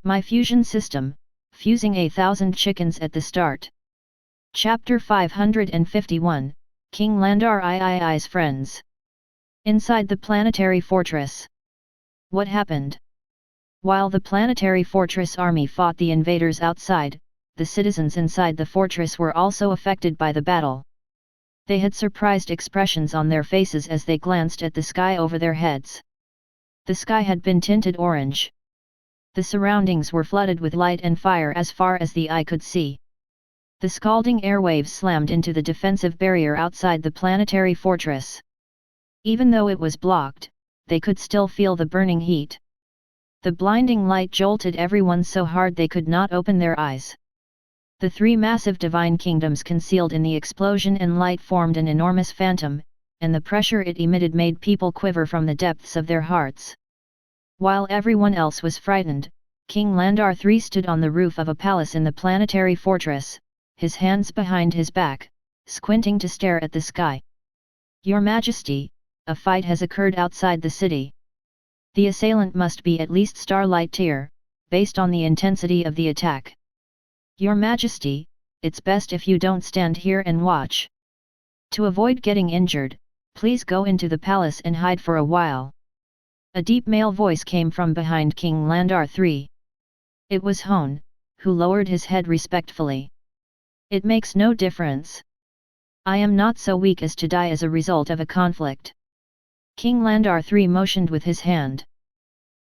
My fusion system, fusing 1,000 chickens at the start. Chapter 551, King Landauer II's friends. Inside the planetary fortress. What happened? While the planetary fortress army fought the invaders outside, the citizens inside the fortress were also affected by the battle. They had surprised expressions on their faces as they glanced at the sky over their heads. The sky had been tinted orange. The surroundings were flooded with light and fire as far as the eye could see. The scalding airwaves slammed into the defensive barrier outside the planetary fortress. Even though it was blocked, they could still feel the burning heat. The blinding light jolted everyone so hard they could not open their eyes. The three massive divine kingdoms concealed in the explosion and light formed an enormous phantom, and the pressure it emitted made people quiver from the depths of their hearts. While everyone else was frightened, King Landauer III stood on the roof of a palace in the planetary fortress, his hands behind his back, squinting to stare at the sky. Your Majesty, a fight has occurred outside the city. The assailant must be at least Starlight tier, based on the intensity of the attack. Your Majesty, it's best if you don't stand here and watch. To avoid getting injured, please go into the palace and hide for a while. A deep male voice came from behind King Landauer III. It was Hone, who lowered his head respectfully. It makes no difference. I am not so weak as to die as a result of a conflict. King Landauer III motioned with his hand.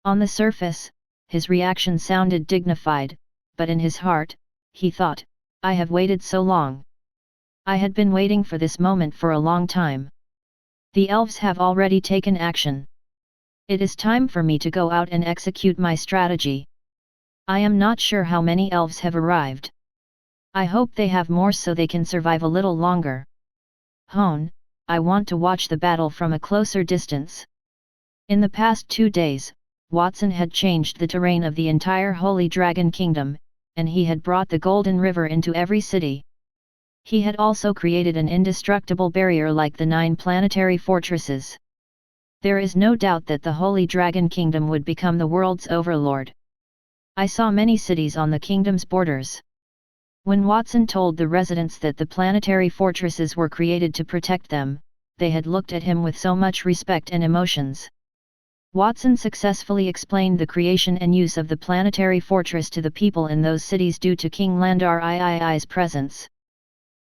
On the surface, his reaction sounded dignified, but in his heart, he thought, I have waited so long. I had been waiting for this moment for a long time. The elves have already taken action. It is time for me to go out and execute my strategy. I am not sure how many elves have arrived. I hope they have more so they can survive a little longer. Hone, I want to watch the battle from a closer distance. In the past 2 days, Watson had changed the terrain of the entire Holy Dragon Kingdom, and he had brought the Golden River into every city. He had also created an indestructible barrier like the 9 planetary fortresses. There is no doubt that the Holy Dragon Kingdom would become the world's overlord. I saw many cities on the kingdom's borders. When Watson told the residents that the planetary fortresses were created to protect them, they had looked at him with so much respect and emotions. Watson successfully explained the creation and use of the planetary fortress to the people in those cities due to King Landauer II's presence.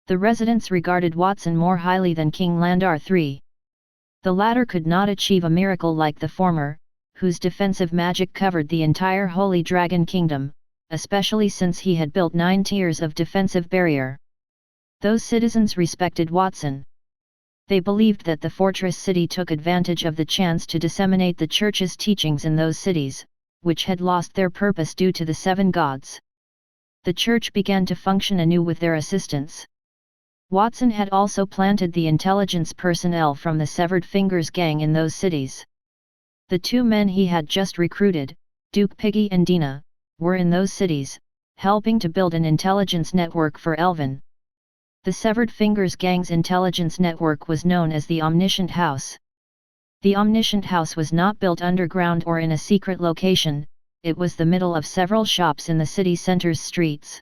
The residents regarded Watson more highly than King Landauer III. The latter could not achieve a miracle like the former, whose defensive magic covered the entire Holy Dragon Kingdom, especially since he had built 9 tiers of defensive barrier. Those citizens respected Watson. They believed that the fortress city took advantage of the chance to disseminate the church's teachings in those cities, which had lost their purpose due to the 7 gods. The church began to function anew with their assistance. Watson had also planted the intelligence personnel from the Severed Fingers gang in those cities. The 2 men he had just recruited, Duke Piggy and Dina, were in those cities, helping to build an intelligence network for Elven. The Severed Fingers gang's intelligence network was known as the Omniscient House. The Omniscient House was not built underground or in a secret location, it was the middle of several shops in the city center's streets.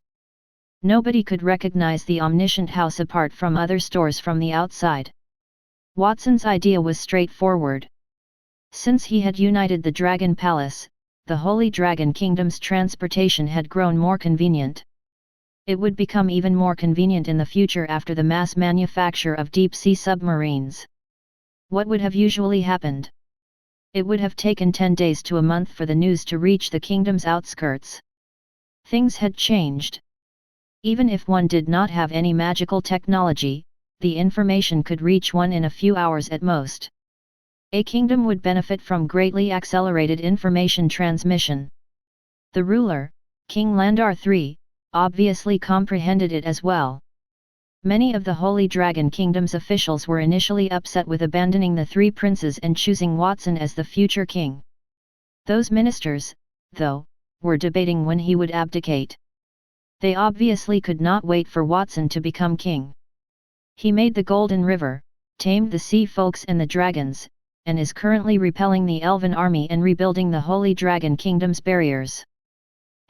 Nobody could recognize the Omniscient House apart from other stores from the outside. Watson's idea was straightforward. Since he had united the Dragon Palace, the Holy Dragon Kingdom's transportation had grown more convenient. It would become even more convenient in the future after the mass manufacture of deep-sea submarines. What would have usually happened? It would have taken 10 days to a month for the news to reach the kingdom's outskirts. Things had changed. Even if one did not have any magical technology, the information could reach one in a few hours at most. A kingdom would benefit from greatly accelerated information transmission. The ruler, King Landauer III, obviously comprehended it as well. Many of the Holy Dragon Kingdom's officials were initially upset with abandoning the 3 princes and choosing Watson as the future king. Those ministers, though, were debating when he would abdicate. They obviously could not wait for Watson to become king. He made the Golden River, tamed the sea folks and the dragons, and is currently repelling the Elven army and rebuilding the Holy Dragon Kingdom's barriers.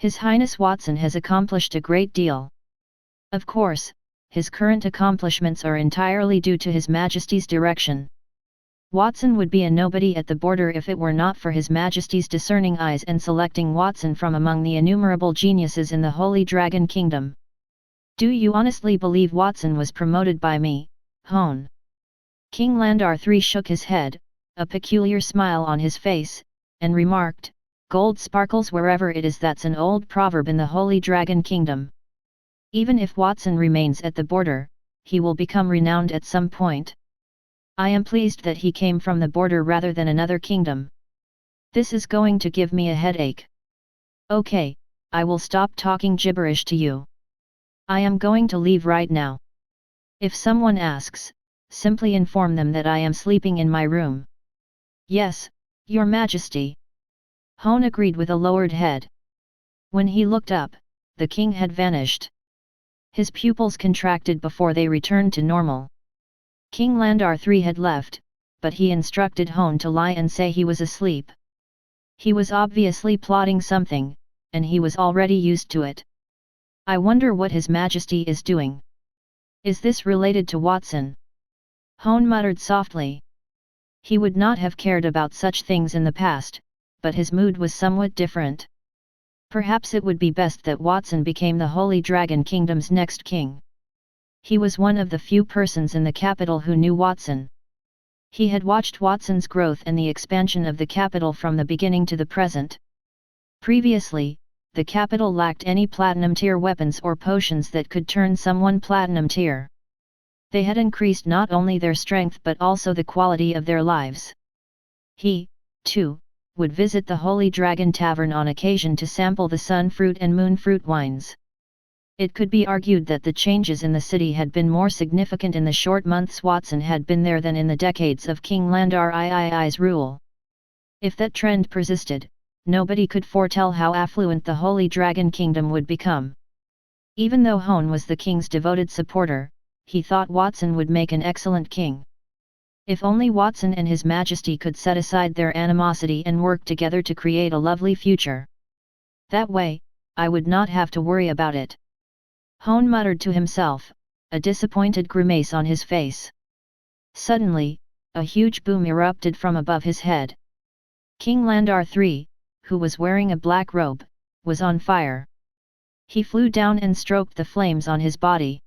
His Highness Watson has accomplished a great deal. Of course, his current accomplishments are entirely due to His Majesty's direction. Watson would be a nobody at the border if it were not for His Majesty's discerning eyes and selecting Watson from among the innumerable geniuses in the Holy Dragon Kingdom. Do you honestly believe Watson was promoted by me, Hone? King Landauer III shook his head, a peculiar smile on his face, and remarked, "Gold sparkles wherever it is. That's an old proverb in the Holy Dragon Kingdom. Even if Watson remains at the border, he will become renowned at some point. I am pleased that he came from the border rather than another kingdom. This is going to give me a headache. Okay, I will stop talking gibberish to you. I am going to leave right now. If someone asks, simply inform them that I am sleeping in my room." "Yes, Your Majesty." Hone agreed with a lowered head. When he looked up, the king had vanished. His pupils contracted before they returned to normal. King Landauer III had left, but he instructed Hone to lie and say he was asleep. He was obviously plotting something, and he was already used to it. "I wonder what His Majesty is doing. Is this related to Watson?" Hone muttered softly. He would not have cared about such things in the past, but his mood was somewhat different. Perhaps it would be best that Watson became the Holy Dragon Kingdom's next king. He was one of the few persons in the capital who knew Watson. He had watched Watson's growth and the expansion of the capital from the beginning to the present. Previously, the capital lacked any platinum tier weapons or potions that could turn someone platinum tier. They had increased not only their strength but also the quality of their lives. He, too, would visit the Holy Dragon Tavern on occasion to sample the sun fruit and moon fruit wines. It could be argued that the changes in the city had been more significant in the short months Watson had been there than in the decades of King Landauer III's rule. If that trend persisted, nobody could foretell how affluent the Holy Dragon Kingdom would become. Even though Hone was the king's devoted supporter, he thought Watson would make an excellent king. If only Watson and His Majesty could set aside their animosity and work together to create a lovely future. That way, I would not have to worry about it. Hone muttered to himself, a disappointed grimace on his face. Suddenly, a huge boom erupted from above his head. King Landauer III, who was wearing a black robe, was on fire. He flew down and stroked the flames on his body.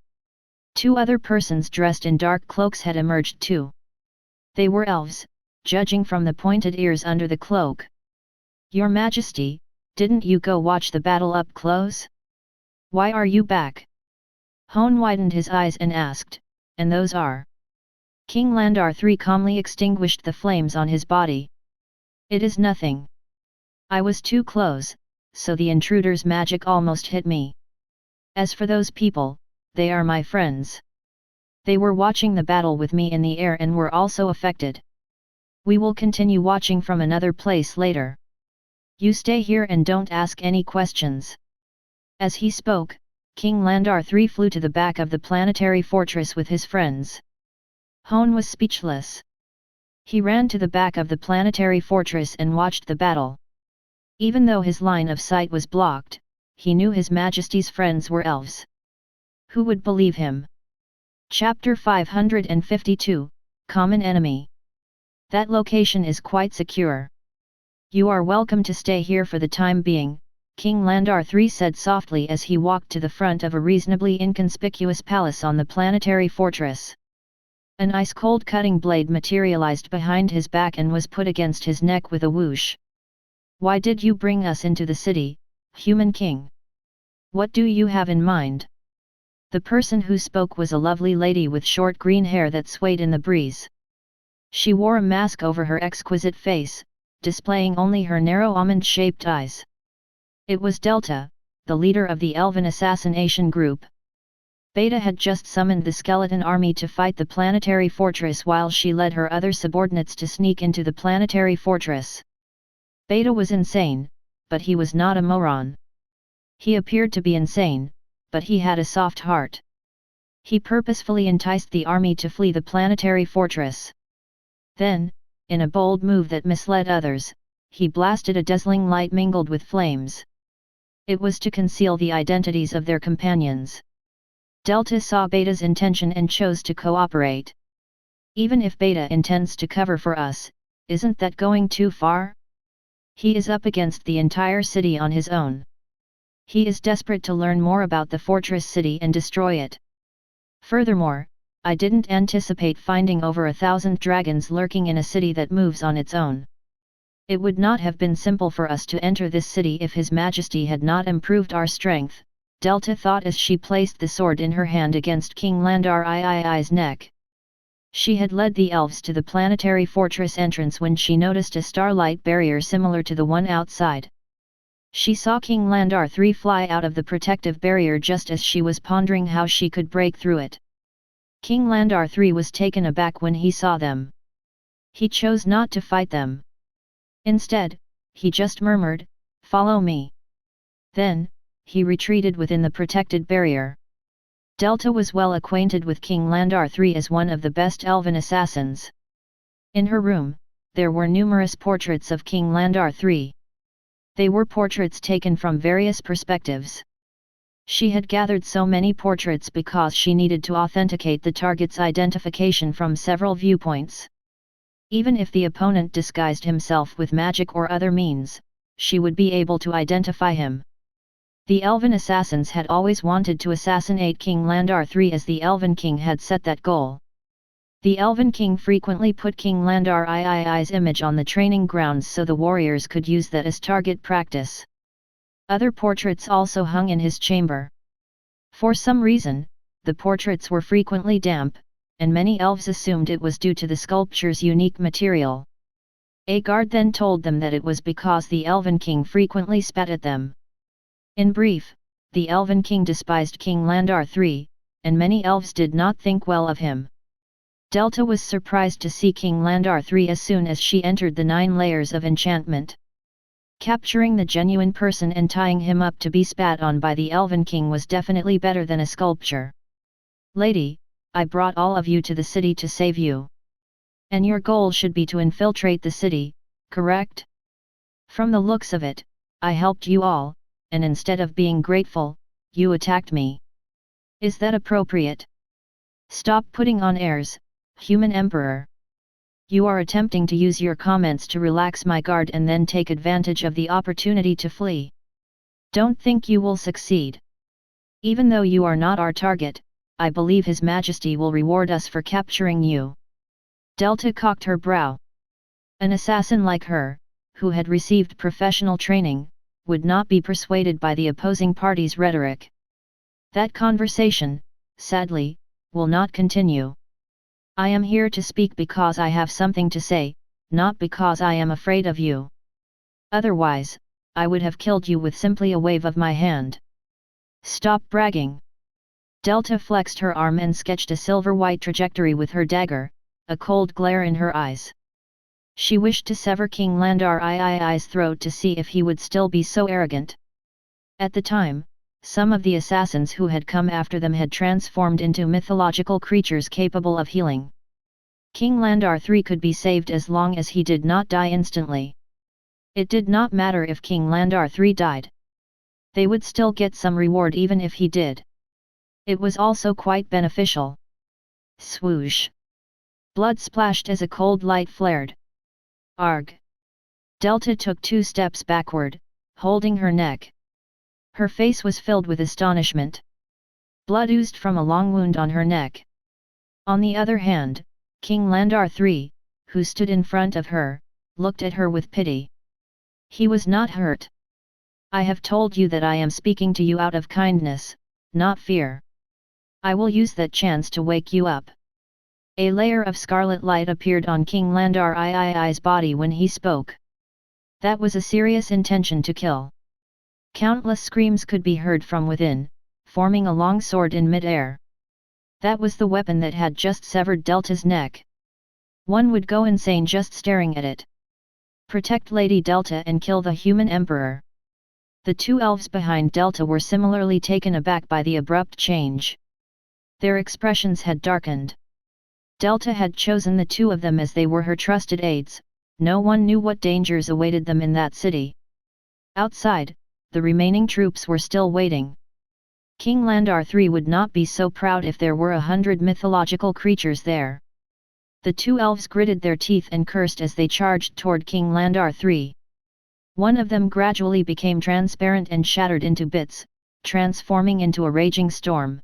Two other persons dressed in dark cloaks had emerged too. They were elves, judging from the pointed ears under the cloak. "Your Majesty, didn't you go watch the battle up close? Why are you back?" Hone widened his eyes and asked, "And those are?" King Landauer III calmly extinguished the flames on his body. "It is nothing. I was too close, so the intruder's magic almost hit me. As for those people, they are my friends. They were watching the battle with me in the air and were also affected. We will continue watching from another place later. You stay here and don't ask any questions." As he spoke, King Landauer III flew to the back of the planetary fortress with his friends. Hone was speechless. He ran to the back of the planetary fortress and watched the battle. Even though his line of sight was blocked, he knew His Majesty's friends were elves. Who would believe him? Chapter 552, Common Enemy. That location is quite secure. You are welcome to stay here for the time being, King Landauer III said softly as he walked to the front of a reasonably inconspicuous palace on the planetary fortress. An ice-cold cutting blade materialized behind his back and was put against his neck with a whoosh. Why did you bring us into the city, human king? What do you have in mind? The person who spoke was a lovely lady with short green hair that swayed in the breeze. She wore a mask over her exquisite face, displaying only her narrow almond-shaped eyes. It was Delta, the leader of the Elven assassination group. Beta had just summoned the skeleton army to fight the planetary fortress while she led her other subordinates to sneak into the planetary fortress. Beta was insane, but he was not a moron. He appeared to be insane, but he had a soft heart. He purposefully enticed the army to flee the planetary fortress. Then, in a bold move that misled others, he blasted a dazzling light mingled with flames. It was to conceal the identities of their companions. Delta saw Beta's intention and chose to cooperate. Even if Beta intends to cover for us, isn't that going too far? He is up against the entire city on his own. He is desperate to learn more about the fortress city and destroy it. Furthermore, I didn't anticipate finding over 1,000 dragons lurking in a city that moves on its own. It would not have been simple for us to enter this city if His Majesty had not improved our strength, Delta thought as she placed the sword in her hand against King Landauer's neck. She had led the elves to the planetary fortress entrance when she noticed a starlight barrier similar to the one outside. She saw King Landauer III fly out of the protective barrier just as she was pondering how she could break through it. King Landauer III was taken aback when he saw them. He chose not to fight them. Instead, he just murmured, "Follow me." Then, he retreated within the protected barrier. Delta was well acquainted with King Landauer III as one of the best elven assassins. In her room, there were numerous portraits of King Landauer III. They were portraits taken from various perspectives. She had gathered so many portraits because she needed to authenticate the target's identification from several viewpoints. Even if the opponent disguised himself with magic or other means, she would be able to identify him. The Elven assassins had always wanted to assassinate King Landauer III as the Elven King had set that goal. The Elven King frequently put King Landauer's image on the training grounds so the warriors could use that as target practice. Other portraits also hung in his chamber. For some reason, the portraits were frequently damp, and many elves assumed it was due to the sculpture's unique material. A guard then told them that it was because the Elven King frequently spat at them. In brief, the Elven King despised King Landauer III, and many elves did not think well of him. Delta was surprised to see King Landauer III as soon as she entered the 9 layers of enchantment. Capturing the genuine person and tying him up to be spat on by the Elven King was definitely better than a sculpture. "Lady, I brought all of you to the city to save you. And your goal should be to infiltrate the city, correct? From the looks of it, I helped you all, and instead of being grateful, you attacked me. Is that appropriate? Stop putting on airs, human emperor. You are attempting to use your comments to relax my guard and then take advantage of the opportunity to flee. Don't think you will succeed. Even though you are not our target, I believe His Majesty will reward us for capturing you." Delta cocked her brow. An assassin like her, who had received professional training, would not be persuaded by the opposing party's rhetoric. That conversation, sadly, will not continue. I am here to speak because I have something to say, not because I am afraid of you. Otherwise, I would have killed you with simply a wave of my hand. Stop bragging. Delta flexed her arm and sketched a silver-white trajectory with her dagger, a cold glare in her eyes. She wished to sever King Landauer's throat to see if he would still be so arrogant. At the time, some of the assassins who had come after them had transformed into mythological creatures capable of healing. King Landauer III could be saved as long as he did not die instantly. It did not matter if King Landauer III died. They would still get some reward even if he did. It was also quite beneficial. Swoosh! Blood splashed as a cold light flared. Arg! Delta took 2 steps backward, holding her neck. Her face was filled with astonishment. Blood oozed from a long wound on her neck. On the other hand, King Landauer III, who stood in front of her, looked at her with pity. He was not hurt. "I have told you that I am speaking to you out of kindness, not fear. I will use that chance to wake you up." A layer of scarlet light appeared on King Landauer's body when he spoke. That was a serious intention to kill. Countless screams could be heard from within, forming a long sword in mid-air. That was the weapon that had just severed Delta's neck. One would go insane just staring at it. Protect Lady Delta and kill the human emperor. The 2 elves behind Delta were similarly taken aback by the abrupt change. Their expressions had darkened. Delta had chosen the 2 of them as they were her trusted aides. No one knew what dangers awaited them in that city. Outside, the remaining troops were still waiting. King Landauer III would not be so proud if there were 100 mythological creatures there. The two elves gritted their teeth and cursed as they charged toward King Landauer III. One of them gradually became transparent and shattered into bits, transforming into a raging storm.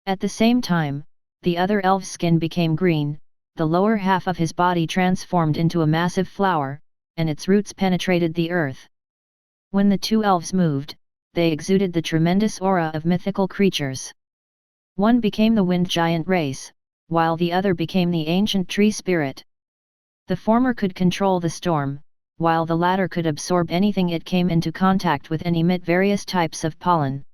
At the same time, the other elf's skin became green, the lower half of his body transformed into a massive flower, and its roots penetrated the earth. When the two elves moved, they exuded the tremendous aura of mythical creatures. One became the wind giant race, while the other became the ancient tree spirit. The former could control the storm, while the latter could absorb anything it came into contact with and emit various types of pollen.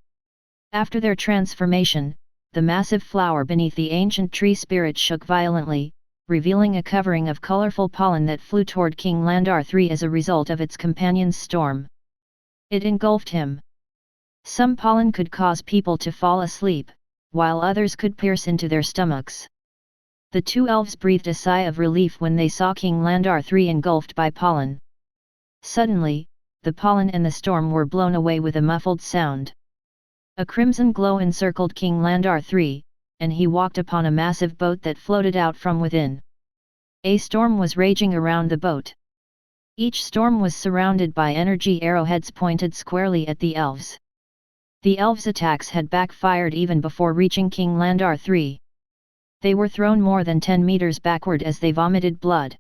After their transformation, the massive flower beneath the ancient tree spirit shook violently, revealing a covering of colorful pollen that flew toward King Landauer III as a result of its companion's storm. It engulfed him. Some pollen could cause people to fall asleep, while others could pierce into their stomachs. The two elves breathed a sigh of relief when they saw King Landauer III engulfed by pollen. Suddenly, the pollen and the storm were blown away with a muffled sound. A crimson glow encircled King Landauer III, and he walked upon a massive boat that floated out from within. A storm was raging around the boat. Each storm was surrounded by energy arrowheads pointed squarely at the elves. The elves' attacks had backfired even before reaching King Landauer III. They were thrown more than 10 meters backward as they vomited blood.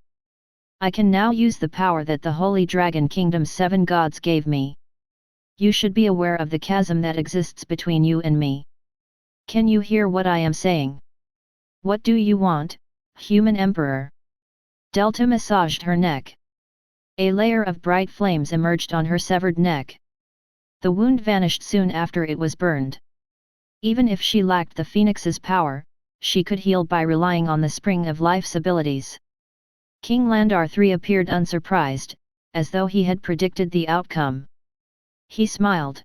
I can now use the power that the Holy Dragon Kingdom's 7 gods gave me. You should be aware of the chasm that exists between you and me. Can you hear what I am saying? What do you want, human emperor? Delta massaged her neck. A layer of bright flames emerged on her severed neck. The wound vanished soon after it was burned. Even if she lacked the Phoenix's power, she could heal by relying on the spring of life's abilities. King Landauer III appeared unsurprised, as though he had predicted the outcome. He smiled.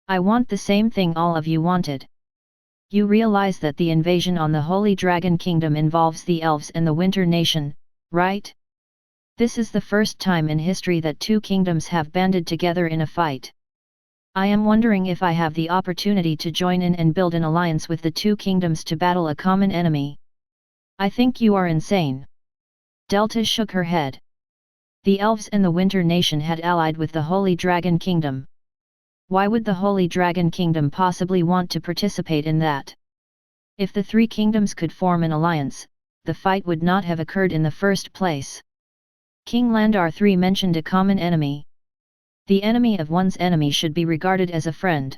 I want the same thing all of you wanted. You realize that the invasion on the Holy Dragon Kingdom involves the elves and the Winter Nation, right? This is the first time in history that two kingdoms have banded together in a fight. I am wondering if I have the opportunity to join in and build an alliance with the two kingdoms to battle a common enemy. I think you are insane. Delta shook her head. The elves and the Winter Nation had allied with the Holy Dragon Kingdom. Why would the Holy Dragon Kingdom possibly want to participate in that? If the three kingdoms could form an alliance, the fight would not have occurred in the first place. King Landauer III mentioned a common enemy. The enemy of one's enemy should be regarded as a friend.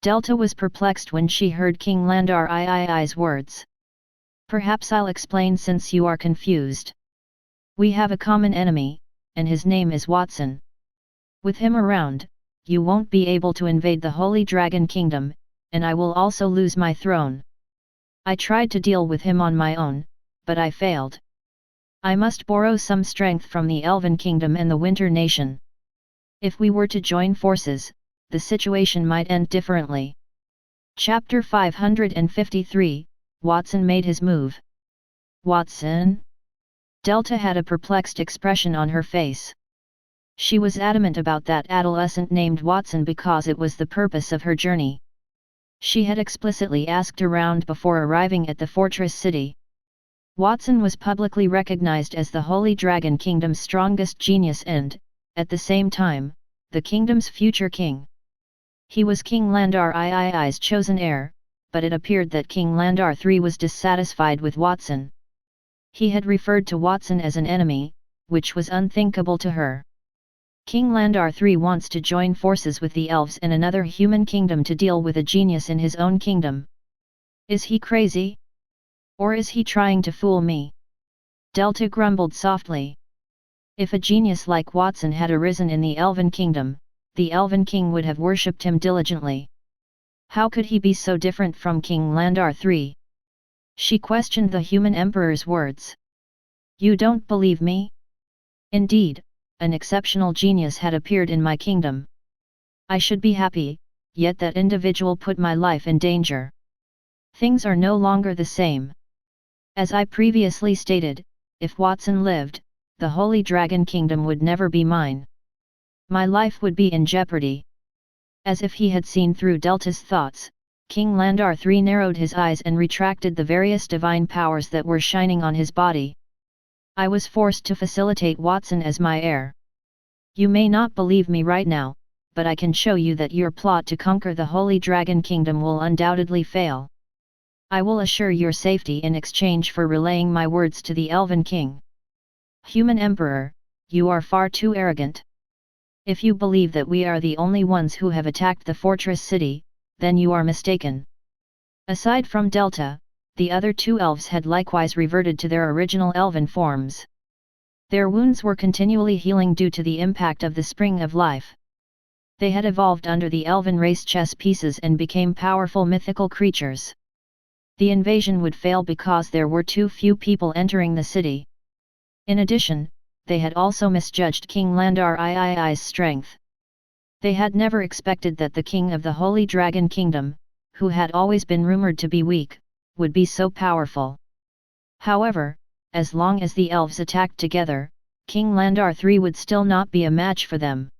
Delta was perplexed when she heard King Landauer III's words. Perhaps I'll explain since you are confused. We have a common enemy, and his name is Watson. With him around, you won't be able to invade the Holy Dragon Kingdom, and I will also lose my throne. I tried to deal with him on my own, but I failed. I must borrow some strength from the Elven Kingdom and the Winter Nation. If we were to join forces, the situation might end differently. Chapter 553, Watson made his move. Watson? Delta had a perplexed expression on her face. She was adamant about that adolescent named Watson because it was the purpose of her journey. She had explicitly asked around before arriving at the fortress city. Watson was publicly recognized as the Holy Dragon Kingdom's strongest genius and, at the same time, the kingdom's future king. He was King Landauer III's chosen heir, but it appeared that King Landauer III was dissatisfied with Watson. He had referred to Watson as an enemy, which was unthinkable to her. King Landauer III wants to join forces with the elves and another human kingdom to deal with a genius in his own kingdom. Is he crazy? Or is he trying to fool me? Delta grumbled softly. If a genius like Watson had arisen in the Elven Kingdom, the Elven King would have worshipped him diligently. How could he be so different from King Landauer III? She questioned the human emperor's words. You don't believe me? Indeed, an exceptional genius had appeared in my kingdom. I should be happy, yet that individual put my life in danger. Things are no longer the same. As I previously stated, if Watson lived, the Holy Dragon Kingdom would never be mine. My life would be in jeopardy. As if he had seen through Delta's thoughts, King Landauer III narrowed his eyes and retracted the various divine powers that were shining on his body. I was forced to facilitate Watson as my heir. You may not believe me right now, but I can show you that your plot to conquer the Holy Dragon Kingdom will undoubtedly fail. I will assure your safety in exchange for relaying my words to the Elven King. Human Emperor, you are far too arrogant. If you believe that we are the only ones who have attacked the fortress city, then you are mistaken. Aside from Delta, the other two elves had likewise reverted to their original elven forms. Their wounds were continually healing due to the impact of the Spring of Life. They had evolved under the elven race chess pieces and became powerful mythical creatures. The invasion would fail because there were too few people entering the city. In addition, they had also misjudged King Landauer III's strength. They had never expected that the king of the Holy Dragon Kingdom, who had always been rumored to be weak, would be so powerful. However, as long as the elves attacked together, King Landauer III would still not be a match for them.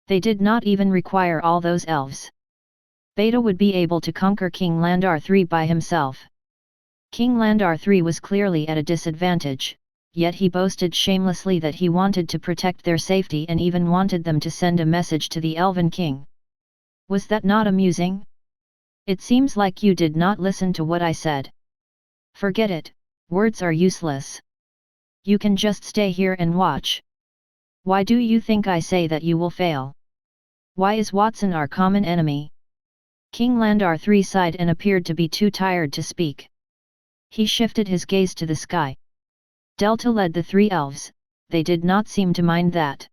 They did not even require all those elves. Beta would be able to conquer King Landauer III by himself. King Landauer III was clearly at a disadvantage, yet he boasted shamelessly that he wanted to protect their safety and even wanted them to send a message to the Elven King. Was that not amusing? It seems like you did not listen to what I said. Forget it, words are useless. You can just stay here and watch. Why do you think I say that you will fail? Why is Watson our common enemy? King Landauer III sighed and appeared to be too tired to speak. He shifted his gaze to the sky. Delta led the three elves, they did not seem to mind that.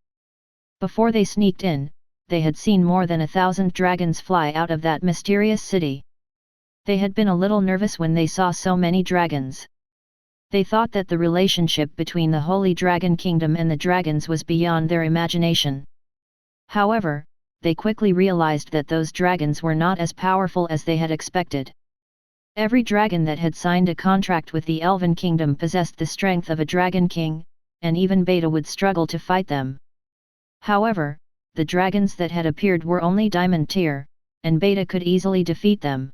Before they sneaked in, they had seen more than 1,000 dragons fly out of that mysterious city. They had been a little nervous when they saw so many dragons. They thought that the relationship between the Holy Dragon Kingdom and the dragons was beyond their imagination. However, they quickly realized that those dragons were not as powerful as they had expected. Every dragon that had signed a contract with the Elven Kingdom possessed the strength of a Dragon King, and even Beta would struggle to fight them. However, the dragons that had appeared were only Diamond tier, and Beta could easily defeat them.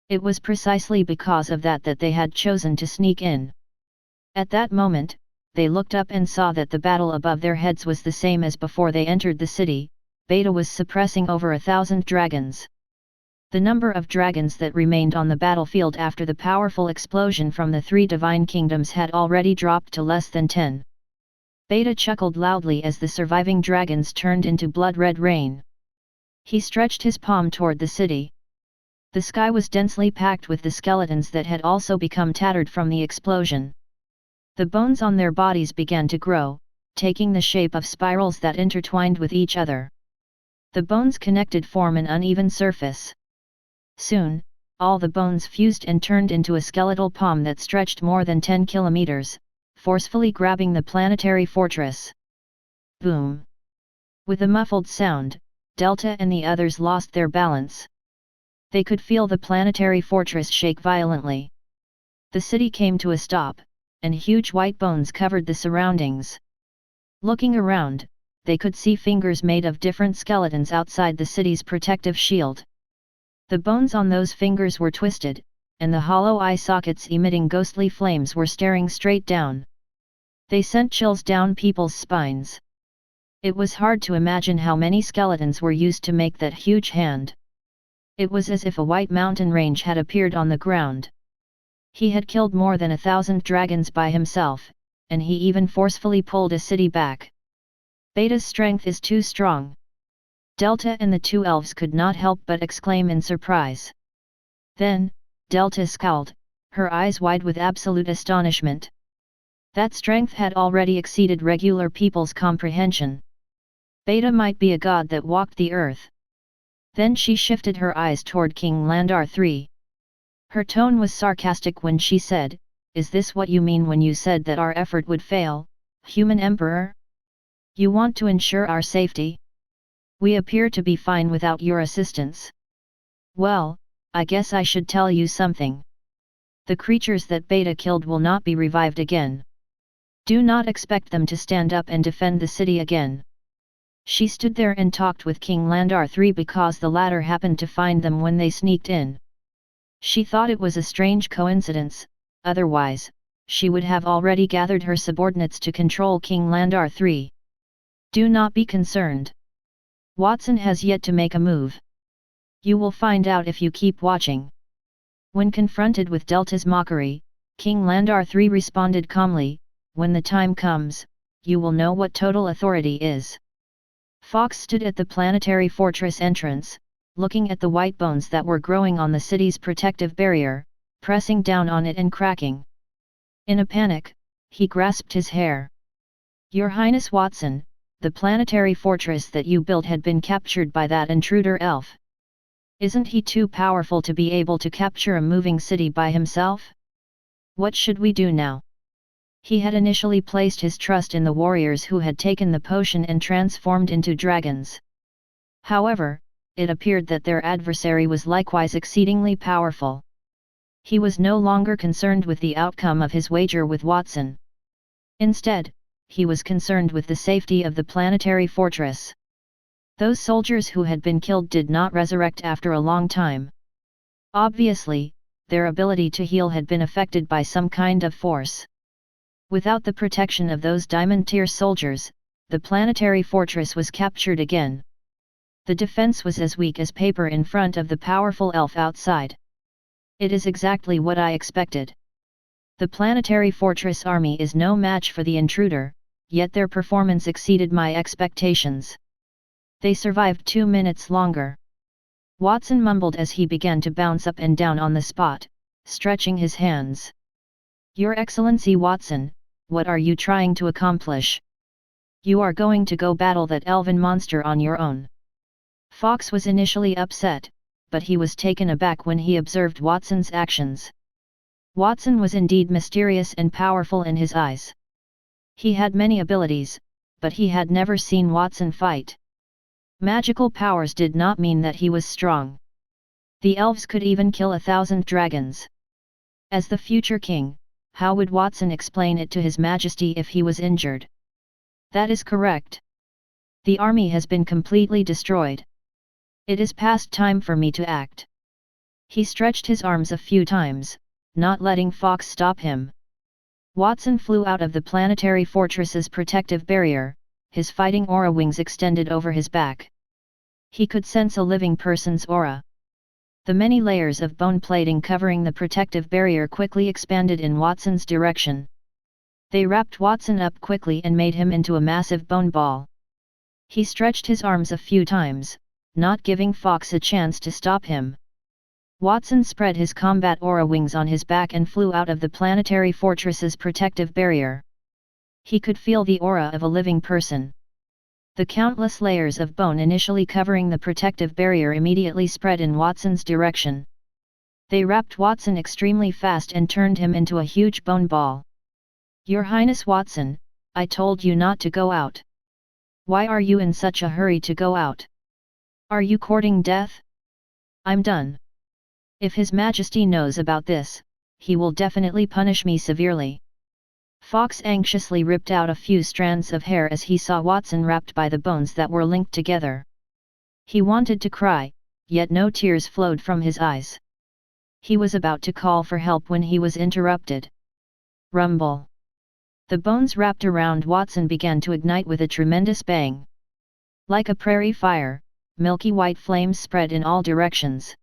It was precisely because of that that they had chosen to sneak in. At that moment, they looked up and saw that the battle above their heads was the same as before they entered the city. Beta was suppressing over 1,000 dragons. The number of dragons that remained on the battlefield after the powerful explosion from the three divine kingdoms had already dropped to less than 10. Beta chuckled loudly as the surviving dragons turned into blood-red rain. He stretched his palm toward the city. The sky was densely packed with the skeletons that had also become tattered from the explosion. The bones on their bodies began to grow, taking the shape of spirals that intertwined with each other. The bones connected form an uneven surface. Soon, all the bones fused and turned into a skeletal palm that stretched more than 10 kilometers, forcefully grabbing the planetary fortress. Boom! With a muffled sound, Delta and the others lost their balance. They could feel the planetary fortress shake violently. The city came to a stop, and huge white bones covered the surroundings. Looking around, they could see fingers made of different skeletons outside the city's protective shield. The bones on those fingers were twisted, and the hollow eye sockets emitting ghostly flames were staring straight down. They sent chills down people's spines. It was hard to imagine how many skeletons were used to make that huge hand. It was as if a white mountain range had appeared on the ground. He had killed more than 1,000 dragons by himself, and he even forcefully pulled a city back. Beta's strength is too strong. Delta and the two elves could not help but exclaim in surprise. Then, Delta scowled, her eyes wide with absolute astonishment. That strength had already exceeded regular people's comprehension. Beta might be a god that walked the earth. Then she shifted her eyes toward King Landauer III. Her tone was sarcastic when she said, "Is this what you mean when you said that our effort would fail, human emperor? You want to ensure our safety? We appear to be fine without your assistance. Well, I guess I should tell you something. The creatures that Beta killed will not be revived again. Do not expect them to stand up and defend the city again. She stood there and talked with King Landauer III because the latter happened to find them when they sneaked in. She thought it was a strange coincidence, otherwise, she would have already gathered her subordinates to control King Landauer III. Do not be concerned. Watson has yet to make a move. You will find out if you keep watching. When confronted with Delta's mockery, King Landauer III responded calmly, when the time comes, you will know what total authority is. Fox stood at the planetary fortress entrance, looking at the white bones that were growing on the city's protective barrier, pressing down on it and cracking. In a panic, he grasped his hair. Your Highness Watson, the planetary fortress that you built had been captured by that intruder elf. Isn't he too powerful to be able to capture a moving city by himself? What should we do now? He had initially placed his trust in the warriors who had taken the potion and transformed into dragons. However, it appeared that their adversary was likewise exceedingly powerful. He was no longer concerned with the outcome of his wager with Watson. Instead, he was concerned with the safety of the planetary fortress. Those soldiers who had been killed did not resurrect after a long time. Obviously, their ability to heal had been affected by some kind of force. Without the protection of those diamond-tier soldiers, the planetary fortress was captured again. The defense was as weak as paper in front of the powerful elf outside. It is exactly what I expected. The planetary fortress army is no match for the intruder, yet their performance exceeded my expectations. They survived 2 minutes longer. Watson mumbled as he began to bounce up and down on the spot, stretching his hands. Your Excellency Watson, what are you trying to accomplish? You are going to go battle that elven monster on your own. Fox was initially upset, but he was taken aback when he observed Watson's actions. Watson was indeed mysterious and powerful in his eyes. He had many abilities, but he had never seen Watson fight. Magical powers did not mean that he was strong. The elves could even kill 1,000 dragons. As the future king, how would Watson explain it to His Majesty if he was injured? That is correct. The army has been completely destroyed. It is past time for me to act. He stretched his arms a few times, not letting Fox stop him. Watson flew out of the planetary fortress's protective barrier, his fighting aura wings extended over his back. He could sense a living person's aura. The many layers of bone plating covering the protective barrier quickly expanded in Watson's direction. They wrapped Watson up quickly and made him into a massive bone ball. He stretched his arms a few times, not giving Fox a chance to stop him. Watson spread his combat aura wings on his back and flew out of the planetary fortress's protective barrier. He could feel the aura of a living person. The countless layers of bone initially covering the protective barrier immediately spread in Watson's direction. They wrapped Watson extremely fast and turned him into a huge bone ball. Your Highness Watson, I told you not to go out. Why are you in such a hurry to go out? Are you courting death? I'm done. If His Majesty knows about this, he will definitely punish me severely. Fox anxiously ripped out a few strands of hair as he saw Watson wrapped by the bones that were linked together. He wanted to cry, yet no tears flowed from his eyes. He was about to call for help when he was interrupted. Rumble. The bones wrapped around Watson began to ignite with a tremendous bang. Like a prairie fire, milky white flames spread in all directions.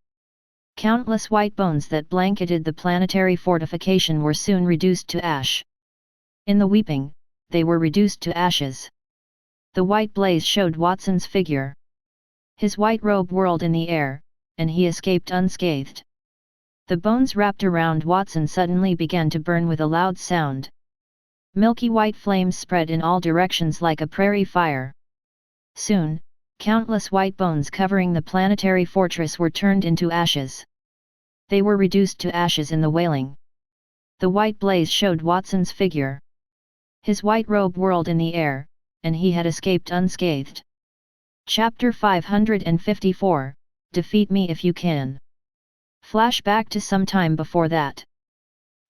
Countless white bones that blanketed the planetary fortification were soon reduced to ash. In the weeping, they were reduced to ashes. The white blaze showed Watson's figure. His white robe whirled in the air, and he escaped unscathed. The bones wrapped around Watson suddenly began to burn with a loud sound. Milky white flames spread in all directions like a prairie fire. Soon, countless white bones covering the planetary fortress were turned into ashes. They were reduced to ashes in the wailing. The white blaze showed Watson's figure. His white robe whirled in the air, and he had escaped unscathed. Chapter 554, Defeat Me If You Can. Flashback to some time before that.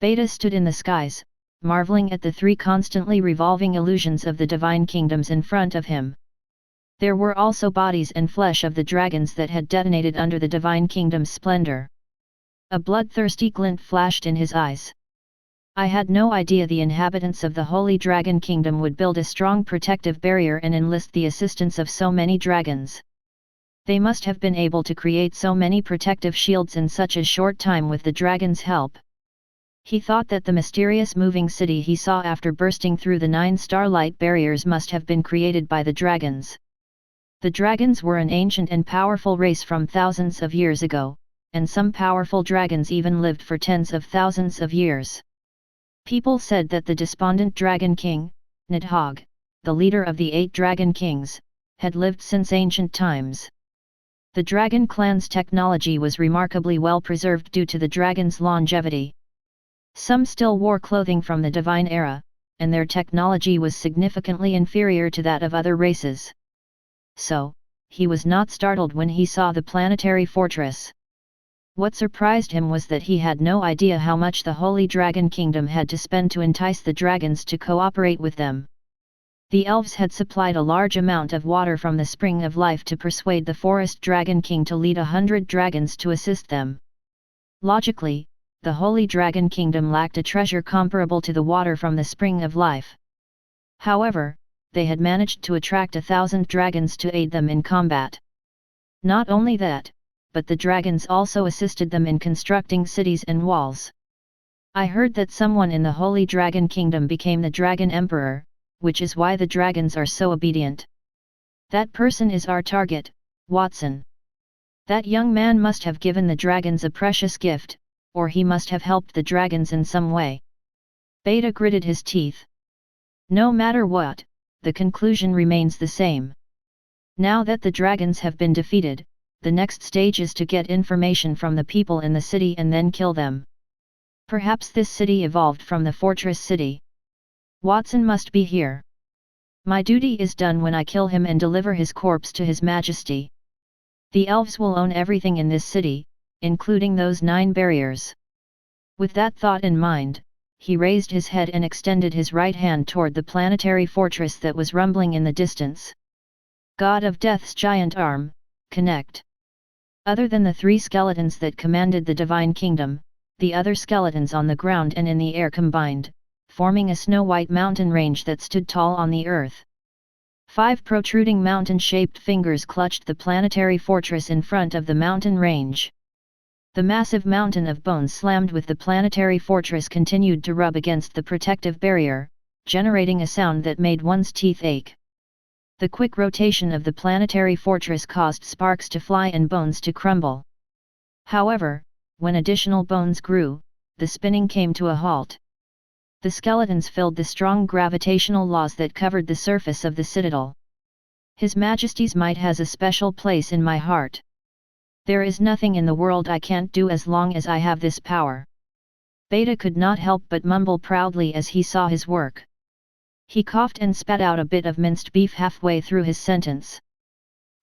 Beta stood in the skies, marveling at the three constantly revolving illusions of the divine kingdoms in front of him. There were also bodies and flesh of the dragons that had detonated under the Divine Kingdom's splendor. A bloodthirsty glint flashed in his eyes. I had no idea the inhabitants of the Holy Dragon Kingdom would build a strong protective barrier and enlist the assistance of so many dragons. They must have been able to create so many protective shields in such a short time with the dragon's help. He thought that the mysterious moving city he saw after bursting through the 9 starlight barriers must have been created by the dragons. The dragons were an ancient and powerful race from thousands of years ago, and some powerful dragons even lived for tens of thousands of years. People said that the despondent Dragon King, Nidhogg, the leader of the 8 Dragon Kings, had lived since ancient times. The Dragon Clan's technology was remarkably well preserved due to the dragon's longevity. Some still wore clothing from the Divine Era, and their technology was significantly inferior to that of other races. So, he was not startled when he saw the planetary fortress. What surprised him was that he had no idea how much the Holy Dragon Kingdom had to spend to entice the dragons to cooperate with them. The elves had supplied a large amount of water from the Spring of Life to persuade the Forest Dragon King to lead 100 dragons to assist them. Logically, the Holy Dragon Kingdom lacked a treasure comparable to the water from the Spring of Life. However, they had managed to attract 1,000 dragons to aid them in combat. Not only that, but the dragons also assisted them in constructing cities and walls. I heard that someone in the Holy Dragon Kingdom became the Dragon Emperor, which is why the dragons are so obedient. That person is our target, Watson. That young man must have given the dragons a precious gift, or he must have helped the dragons in some way. Beta gritted his teeth. No matter what, the conclusion remains the same. Now that the dragons have been defeated, the next stage is to get information from the people in the city and then kill them. Perhaps this city evolved from the fortress city. Watson must be here. My duty is done when I kill him and deliver his corpse to His Majesty. The elves will own everything in this city, including those 9 barriers. With that thought in mind, he raised his head and extended his right hand toward the planetary fortress that was rumbling in the distance. God of Death's giant arm, connect. Other than the 3 skeletons that commanded the Divine Kingdom, the other skeletons on the ground and in the air combined, forming a snow-white mountain range that stood tall on the earth. 5 protruding mountain-shaped fingers clutched the planetary fortress in front of the mountain range. The massive mountain of bones slammed with the planetary fortress continued to rub against the protective barrier, generating a sound that made one's teeth ache. The quick rotation of the planetary fortress caused sparks to fly and bones to crumble. However, when additional bones grew, the spinning came to a halt. The skeletons filled the strong gravitational laws that covered the surface of the citadel. His Majesty's might has a special place in my heart. There is nothing in the world I can't do as long as I have this power. Beta could not help but mumble proudly as he saw his work. He coughed and spat out a bit of minced beef halfway through his sentence.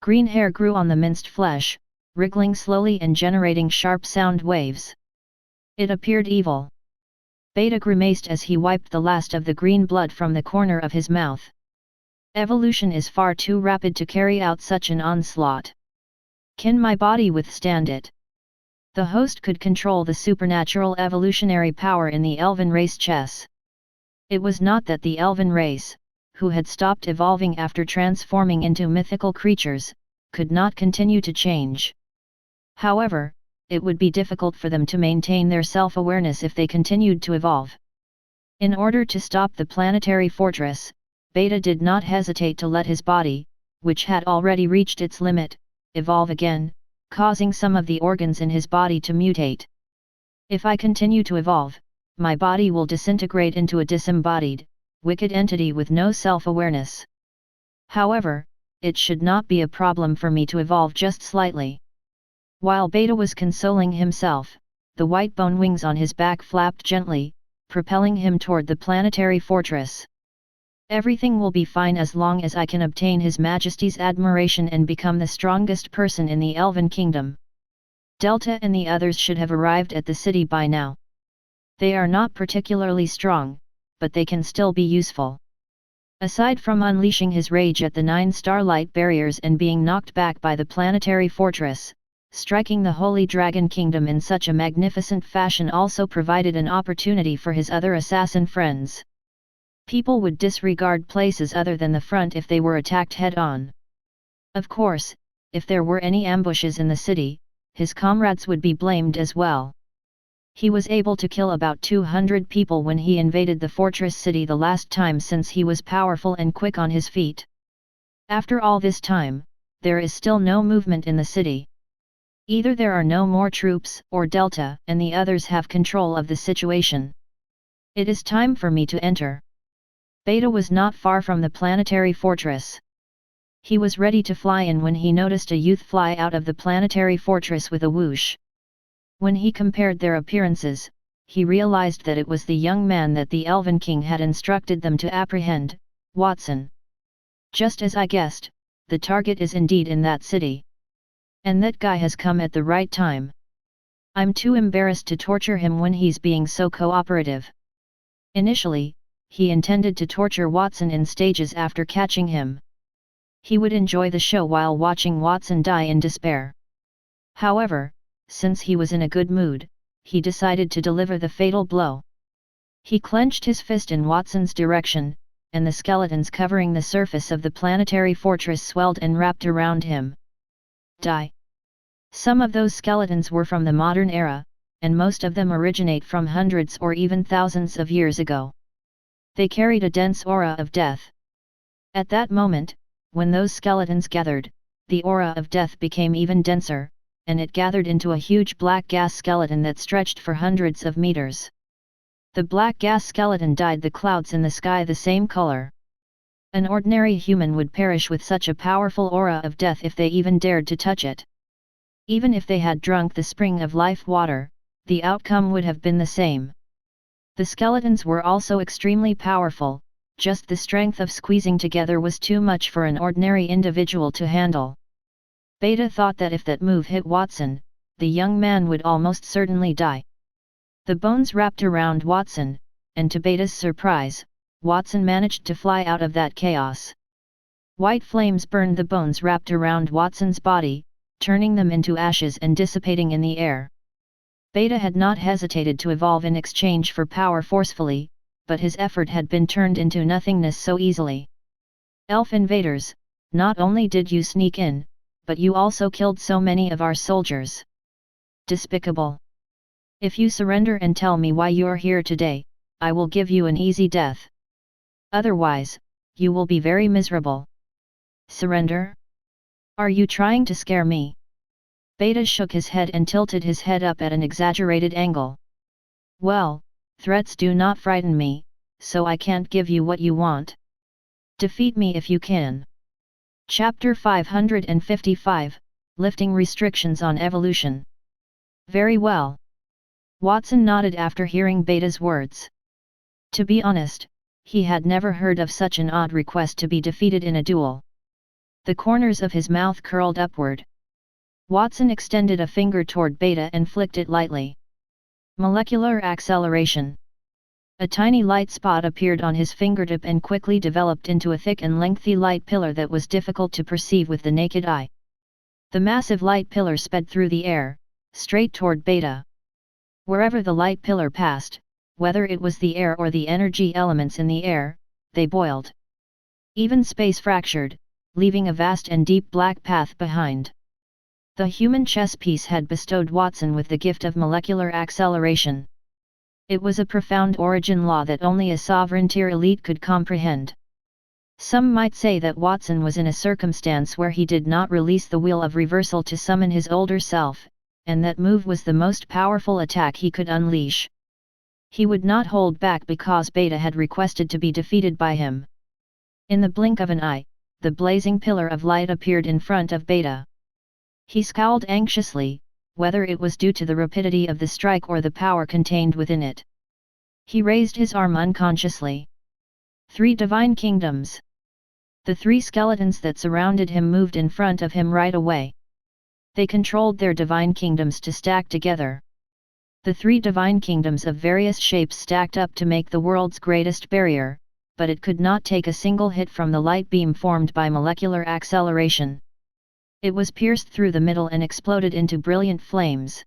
Green hair grew on the minced flesh, wriggling slowly and generating sharp sound waves. It appeared evil. Beta grimaced as he wiped the last of the green blood from the corner of his mouth. Evolution is far too rapid to carry out such an onslaught. Can my body withstand it? The host could control the supernatural evolutionary power in the Elven race chess. It was not that the Elven race, who had stopped evolving after transforming into mythical creatures, could not continue to change. However, it would be difficult for them to maintain their self-awareness if they continued to evolve. In order to stop the planetary fortress, Beta did not hesitate to let his body, which had already reached its limit, evolve again, causing some of the organs in his body to mutate. If I continue to evolve, my body will disintegrate into a disembodied, wicked entity with no self-awareness. However, it should not be a problem for me to evolve just slightly. While Beta was consoling himself, the white bone wings on his back flapped gently, propelling him toward the planetary fortress. Everything will be fine as long as I can obtain His Majesty's admiration and become the strongest person in the Elven Kingdom. Delta and the others should have arrived at the city by now. They are not particularly strong, but they can still be useful. Aside from unleashing his rage at the 9 starlight barriers and being knocked back by the planetary fortress, striking the Holy Dragon Kingdom in such a magnificent fashion also provided an opportunity for his other assassin friends. People would disregard places other than the front if they were attacked head-on. Of course, if there were any ambushes in the city, his comrades would be blamed as well. He was able to kill about 200 people when he invaded the fortress city the last time, since he was powerful and quick on his feet. After all this time, there is still no movement in the city. Either there are no more troops, or Delta and the others have control of the situation. It is time for me to enter. Beta was not far from the planetary fortress. He was ready to fly in when he noticed a youth fly out of the planetary fortress with a whoosh. When he compared their appearances, he realized that it was the young man that the Elven King had instructed them to apprehend, Watson. Just as I guessed, the target is indeed in that city. And that guy has come at the right time. I'm too embarrassed to torture him when he's being so cooperative. Initially, he intended to torture Watson in stages after catching him. He would enjoy the show while watching Watson die in despair. However, since he was in a good mood, he decided to deliver the fatal blow. He clenched his fist in Watson's direction, and the skeletons covering the surface of the planetary fortress swelled and wrapped around him. Die! Some of those skeletons were from the modern era, and most of them originate from hundreds or even thousands of years ago. They carried a dense aura of death. At that moment, when those skeletons gathered, the aura of death became even denser, and it gathered into a huge black gas skeleton that stretched for hundreds of meters. The black gas skeleton dyed the clouds in the sky the same color. An ordinary human would perish with such a powerful aura of death if they even dared to touch it. Even if they had drunk the spring of life water, the outcome would have been the same. The skeletons were also extremely powerful, just the strength of squeezing together was too much for an ordinary individual to handle. Beta thought that if that move hit Watson, the young man would almost certainly die. The bones wrapped around Watson, and to Beta's surprise, Watson managed to fly out of that chaos. White flames burned the bones wrapped around Watson's body, turning them into ashes and dissipating in the air. Beta had not hesitated to evolve in exchange for power forcefully, but his effort had been turned into nothingness so easily. Elf invaders, not only did you sneak in, but you also killed so many of our soldiers. Despicable! If you surrender and tell me why you are here today, I will give you an easy death. Otherwise, you will be very miserable. Surrender? Are you trying to scare me? Beta shook his head and tilted his head up at an exaggerated angle. Well, threats do not frighten me, so I can't give you what you want. Defeat me if you can. Chapter 555, Lifting Restrictions on Evolution. Very well. Watson nodded after hearing Beta's words. To be honest, he had never heard of such an odd request to be defeated in a duel. The corners of his mouth curled upward. Watson extended a finger toward Beta and flicked it lightly. Molecular acceleration. A tiny light spot appeared on his fingertip and quickly developed into a thick and lengthy light pillar that was difficult to perceive with the naked eye. The massive light pillar sped through the air, straight toward Beta. Wherever the light pillar passed, whether it was the air or the energy elements in the air, they boiled. Even space fractured, leaving a vast and deep black path behind. The human chess piece had bestowed Watson with the gift of molecular acceleration. It was a profound origin law that only a sovereign-tier elite could comprehend. Some might say that Watson was in a circumstance where he did not release the wheel of reversal to summon his older self, and that move was the most powerful attack he could unleash. He would not hold back because Beta had requested to be defeated by him. In the blink of an eye, the blazing pillar of light appeared in front of Beta. He scowled anxiously, whether it was due to the rapidity of the strike or the power contained within it. He raised his arm unconsciously. 3 divine kingdoms. The 3 skeletons that surrounded him moved in front of him right away. They controlled their divine kingdoms to stack together. The 3 divine kingdoms of various shapes stacked up to make the world's greatest barrier, but it could not take a single hit from the light beam formed by molecular acceleration. It was pierced through the middle and exploded into brilliant flames.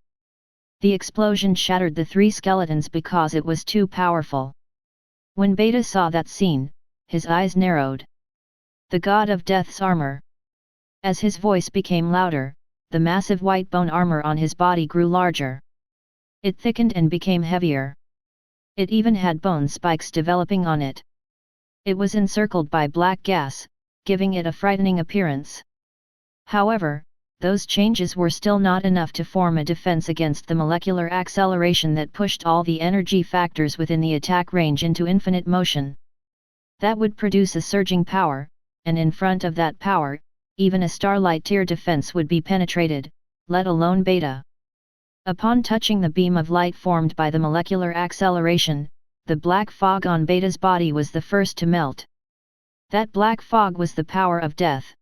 The explosion shattered the three skeletons because it was too powerful. When Beta saw that scene, his eyes narrowed. The god of death's armor. As his voice became louder, the massive white bone armor on his body grew larger. It thickened and became heavier. It even had bone spikes developing on it. It was encircled by black gas, giving it a frightening appearance. However, those changes were still not enough to form a defense against the molecular acceleration that pushed all the energy factors within the attack range into infinite motion. That would produce a surging power, and in front of that power, even a starlight tier defense would be penetrated, let alone Beta. Upon touching the beam of light formed by the molecular acceleration, the black fog on Beta's body was the first to melt. That black fog was the power of death.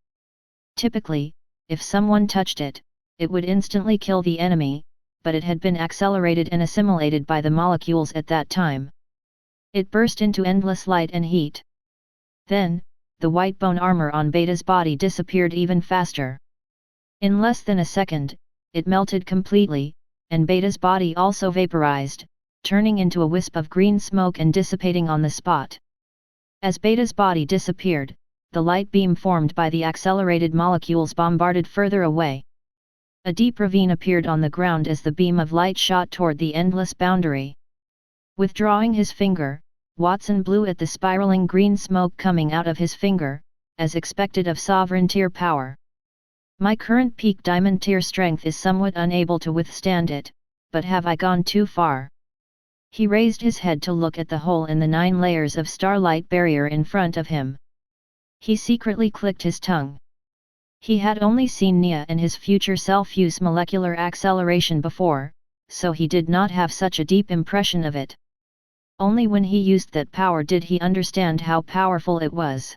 Typically, if someone touched it, it would instantly kill the enemy, but it had been accelerated and assimilated by the molecules at that time. It burst into endless light and heat. Then, the white bone armor on Beta's body disappeared even faster. In less than a second, it melted completely, and Beta's body also vaporized, turning into a wisp of green smoke and dissipating on the spot. As Beta's body disappeared, the light beam formed by the accelerated molecules bombarded further away. A deep ravine appeared on the ground as the beam of light shot toward the endless boundary. Withdrawing his finger, Watson blew at the spiraling green smoke coming out of his finger, as expected of sovereign tier power. My current peak diamond tier strength is somewhat unable to withstand it, but have I gone too far? He raised his head to look at the hole in the 9 layers of starlight barrier in front of him. He secretly clicked his tongue. He had only seen Nia and his future self use molecular acceleration before, so he did not have such a deep impression of it. Only when he used that power did he understand how powerful it was.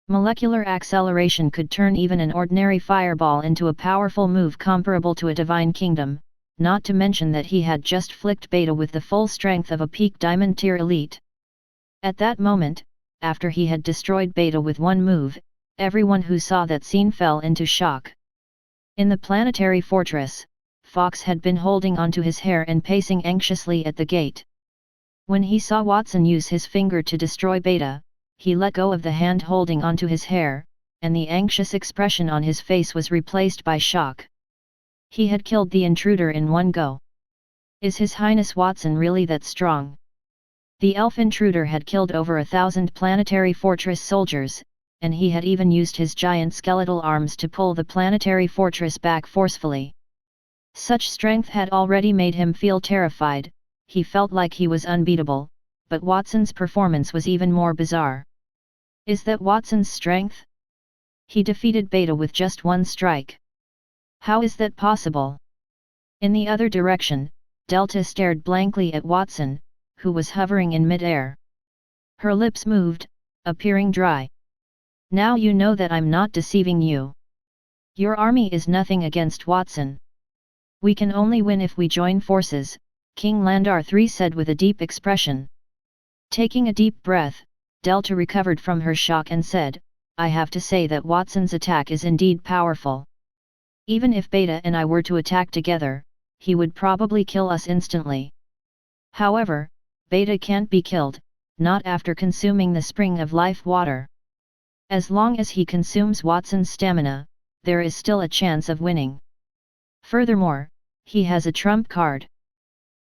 Molecular acceleration could turn even an ordinary fireball into a powerful move comparable to a divine kingdom, not to mention that he had just flicked Beta with the full strength of a peak diamond tier elite. At that moment, after he had destroyed Beta with one move, everyone who saw that scene fell into shock. In the planetary fortress, Fox had been holding onto his hair and pacing anxiously at the gate. When he saw Watson use his finger to destroy Beta, he let go of the hand holding onto his hair, and the anxious expression on his face was replaced by shock. He had killed the intruder in one go. Is His Highness Watson really that strong? The elf intruder had killed over 1,000 planetary fortress soldiers, and he had even used his giant skeletal arms to pull the planetary fortress back forcefully. Such strength had already made him feel terrified. He felt like he was unbeatable, but Watson's performance was even more bizarre. Is that Watson's strength? He defeated Beta with just one strike. How is that possible? In the other direction, Delta stared blankly at Watson, who was hovering in mid-air. Her lips moved, appearing dry. Now you know that I'm not deceiving you. Your army is nothing against Watson. We can only win if we join forces, King Landauer III said with a deep expression. Taking a deep breath, Delta recovered from her shock and said, I have to say that Watson's attack is indeed powerful. Even if Beta and I were to attack together, he would probably kill us instantly. However, Beta can't be killed, not after consuming the spring of life water. As long as he consumes Watson's stamina, there is still a chance of winning. Furthermore, he has a trump card.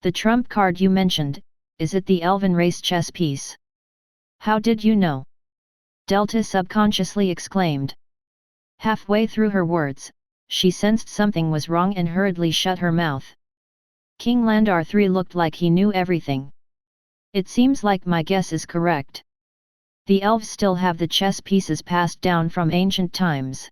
The trump card you mentioned, is it the Elven race chess piece? How did you know? Delta subconsciously exclaimed. Halfway through her words, she sensed something was wrong and hurriedly shut her mouth. King Landauer III looked like he knew everything. It seems like my guess is correct. The elves still have the chess pieces passed down from ancient times.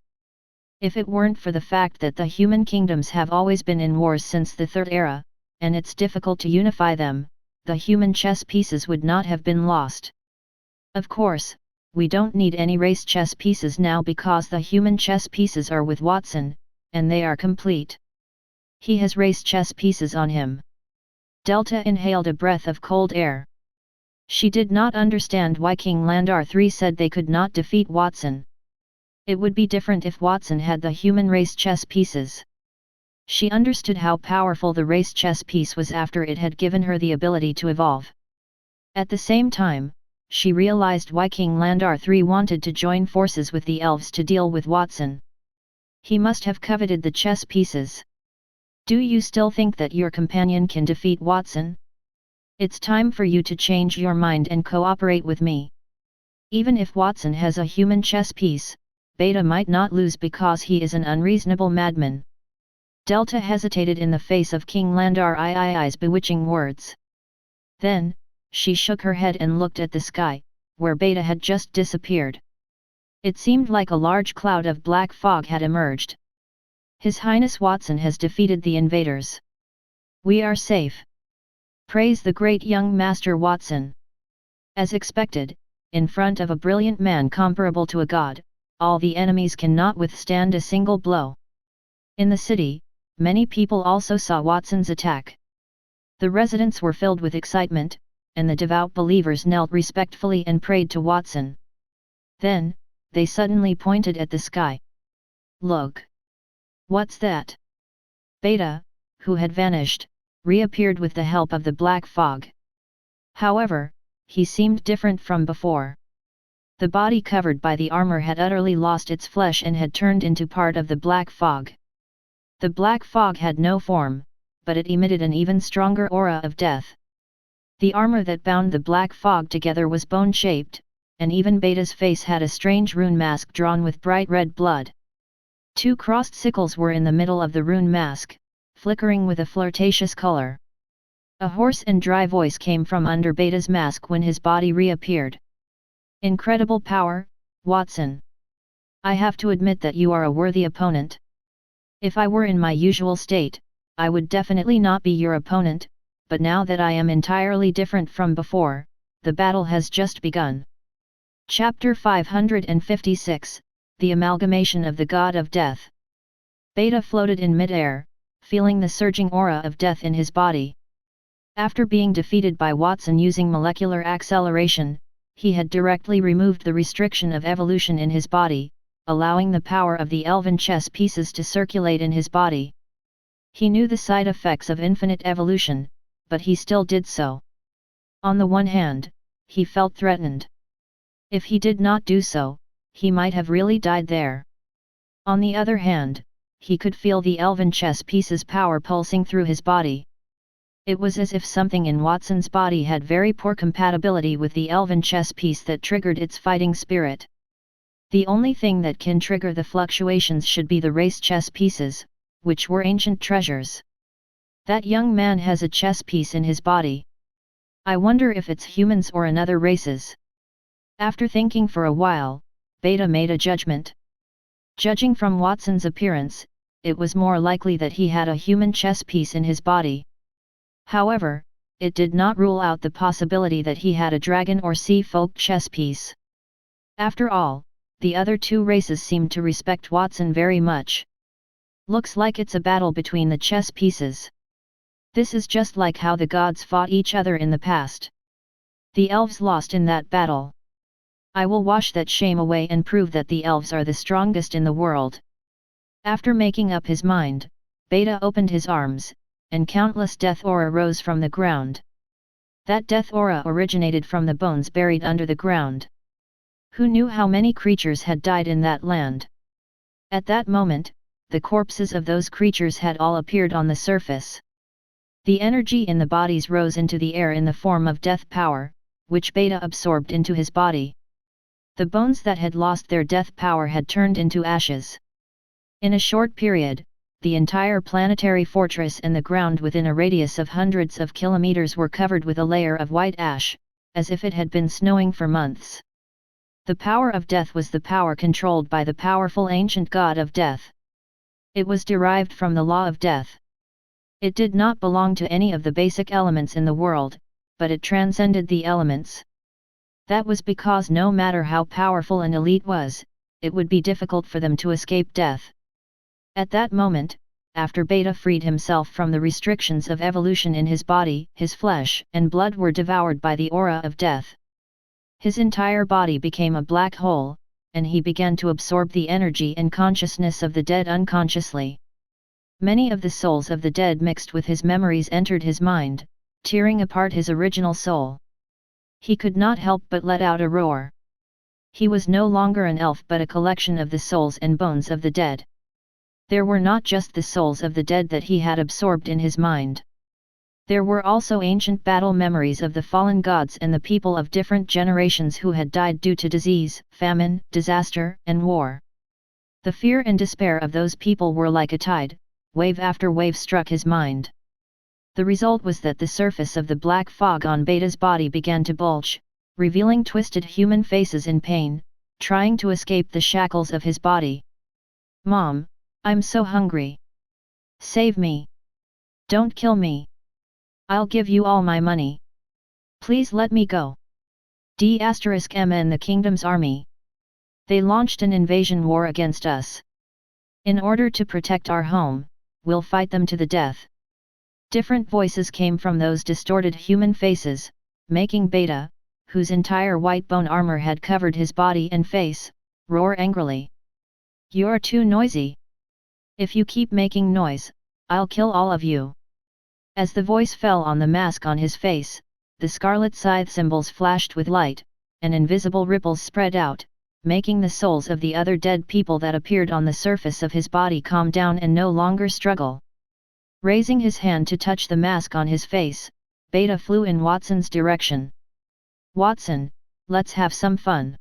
If it weren't for the fact that the human kingdoms have always been in wars since the Third Era, and it's difficult to unify them, the human chess pieces would not have been lost. Of course, we don't need any race chess pieces now because the human chess pieces are with Watson, and they are complete. He has race chess pieces on him. Delta inhaled a breath of cold air. She did not understand why King Landauer III said they could not defeat Watson. It would be different if Watson had the human race chess pieces. She understood how powerful the race chess piece was after it had given her the ability to evolve. At the same time, she realized why King Landauer III wanted to join forces with the elves to deal with Watson. He must have coveted the chess pieces. Do you still think that your companion can defeat Watson? It's time for you to change your mind and cooperate with me. Even if Watson has a human chess piece, Beta might not lose because he is an unreasonable madman. Delta hesitated in the face of King Landauer III's bewitching words. Then, she shook her head and looked at the sky, where Beta had just disappeared. It seemed like a large cloud of black fog had emerged. His Highness Watson has defeated the invaders. We are safe. Praise the great young Master Watson. As expected, in front of a brilliant man comparable to a god, all the enemies cannot withstand a single blow. In the city, many people also saw Watson's attack. The residents were filled with excitement, and the devout believers knelt respectfully and prayed to Watson. Then, they suddenly pointed at the sky. Look! What's that? Beta, who had vanished, reappeared with the help of the black fog. However, he seemed different from before. The body covered by the armor had utterly lost its flesh and had turned into part of the black fog. The black fog had no form, but it emitted an even stronger aura of death. The armor that bound the black fog together was bone-shaped, and even Beta's face had a strange rune mask drawn with bright red blood. Two crossed sickles were in the middle of the rune mask, flickering with a flirtatious color. A hoarse and dry voice came from under Beta's mask when his body reappeared. Incredible power, Watson. I have to admit that you are a worthy opponent. If I were in my usual state, I would definitely not be your opponent, but now that I am entirely different from before, the battle has just begun. Chapter 556, The Amalgamation of the God of Death. Beta floated in mid-air, feeling the surging aura of death in his body. After being defeated by Watson using molecular acceleration, he had directly removed the restriction of evolution in his body, allowing the power of the elven chess pieces to circulate in his body. He knew the side effects of infinite evolution, but he still did so. On the one hand, he felt threatened. If he did not do so, he might have really died there. On the other hand, he could feel the elven chess piece's power pulsing through his body. It was as if something in Watson's body had very poor compatibility with the elven chess piece that triggered its fighting spirit. The only thing that can trigger the fluctuations should be the race chess pieces, which were ancient treasures. That young man has a chess piece in his body. I wonder if it's humans or another races. After thinking for a while, Beta made a judgment. Judging from Watson's appearance, it was more likely that he had a human chess piece in his body. However, it did not rule out the possibility that he had a dragon or sea folk chess piece. After all, the other two races seemed to respect Watson very much. Looks like it's a battle between the chess pieces. This is just like how the gods fought each other in the past. The elves lost in that battle. I will wash that shame away and prove that the elves are the strongest in the world. After making up his mind, Beta opened his arms, and countless death aura rose from the ground. That death aura originated from the bones buried under the ground. Who knew how many creatures had died in that land? At that moment, the corpses of those creatures had all appeared on the surface. The energy in the bodies rose into the air in the form of death power, which Beta absorbed into his body. The bones that had lost their death power had turned into ashes. In a short period, the entire planetary fortress and the ground within a radius of hundreds of kilometers were covered with a layer of white ash, as if it had been snowing for months. The power of death was the power controlled by the powerful ancient god of death. It was derived from the law of death. It did not belong to any of the basic elements in the world, but it transcended the elements. That was because no matter how powerful an elite was, it would be difficult for them to escape death. At that moment, after Beta freed himself from the restrictions of evolution in his body, his flesh and blood were devoured by the aura of death. His entire body became a black hole, and he began to absorb the energy and consciousness of the dead unconsciously. Many of the souls of the dead mixed with his memories entered his mind, tearing apart his original soul. He could not help but let out a roar. He was no longer an elf but a collection of the souls and bones of the dead. There were not just the souls of the dead that he had absorbed in his mind. There were also ancient battle memories of the fallen gods and the people of different generations who had died due to disease, famine, disaster, and war. The fear and despair of those people were like a tide, wave after wave struck his mind. The result was that the surface of the black fog on Beta's body began to bulge, revealing twisted human faces in pain, trying to escape the shackles of his body. "Mom, I'm so hungry. Save me. Don't kill me. I'll give you all my money. Please let me go. D*M and the kingdom's army. They launched an invasion war against us. In order to protect our home, we'll fight them to the death." Different voices came from those distorted human faces, making Beta, whose entire white bone armor had covered his body and face, roar angrily. "You're too noisy. If you keep making noise, I'll kill all of you." As the voice fell on the mask on his face, the scarlet scythe symbols flashed with light, and invisible ripples spread out, making the souls of the other dead people that appeared on the surface of his body calm down and no longer struggle. Raising his hand to touch the mask on his face, Beta flew in Watson's direction. "Watson, let's have some fun."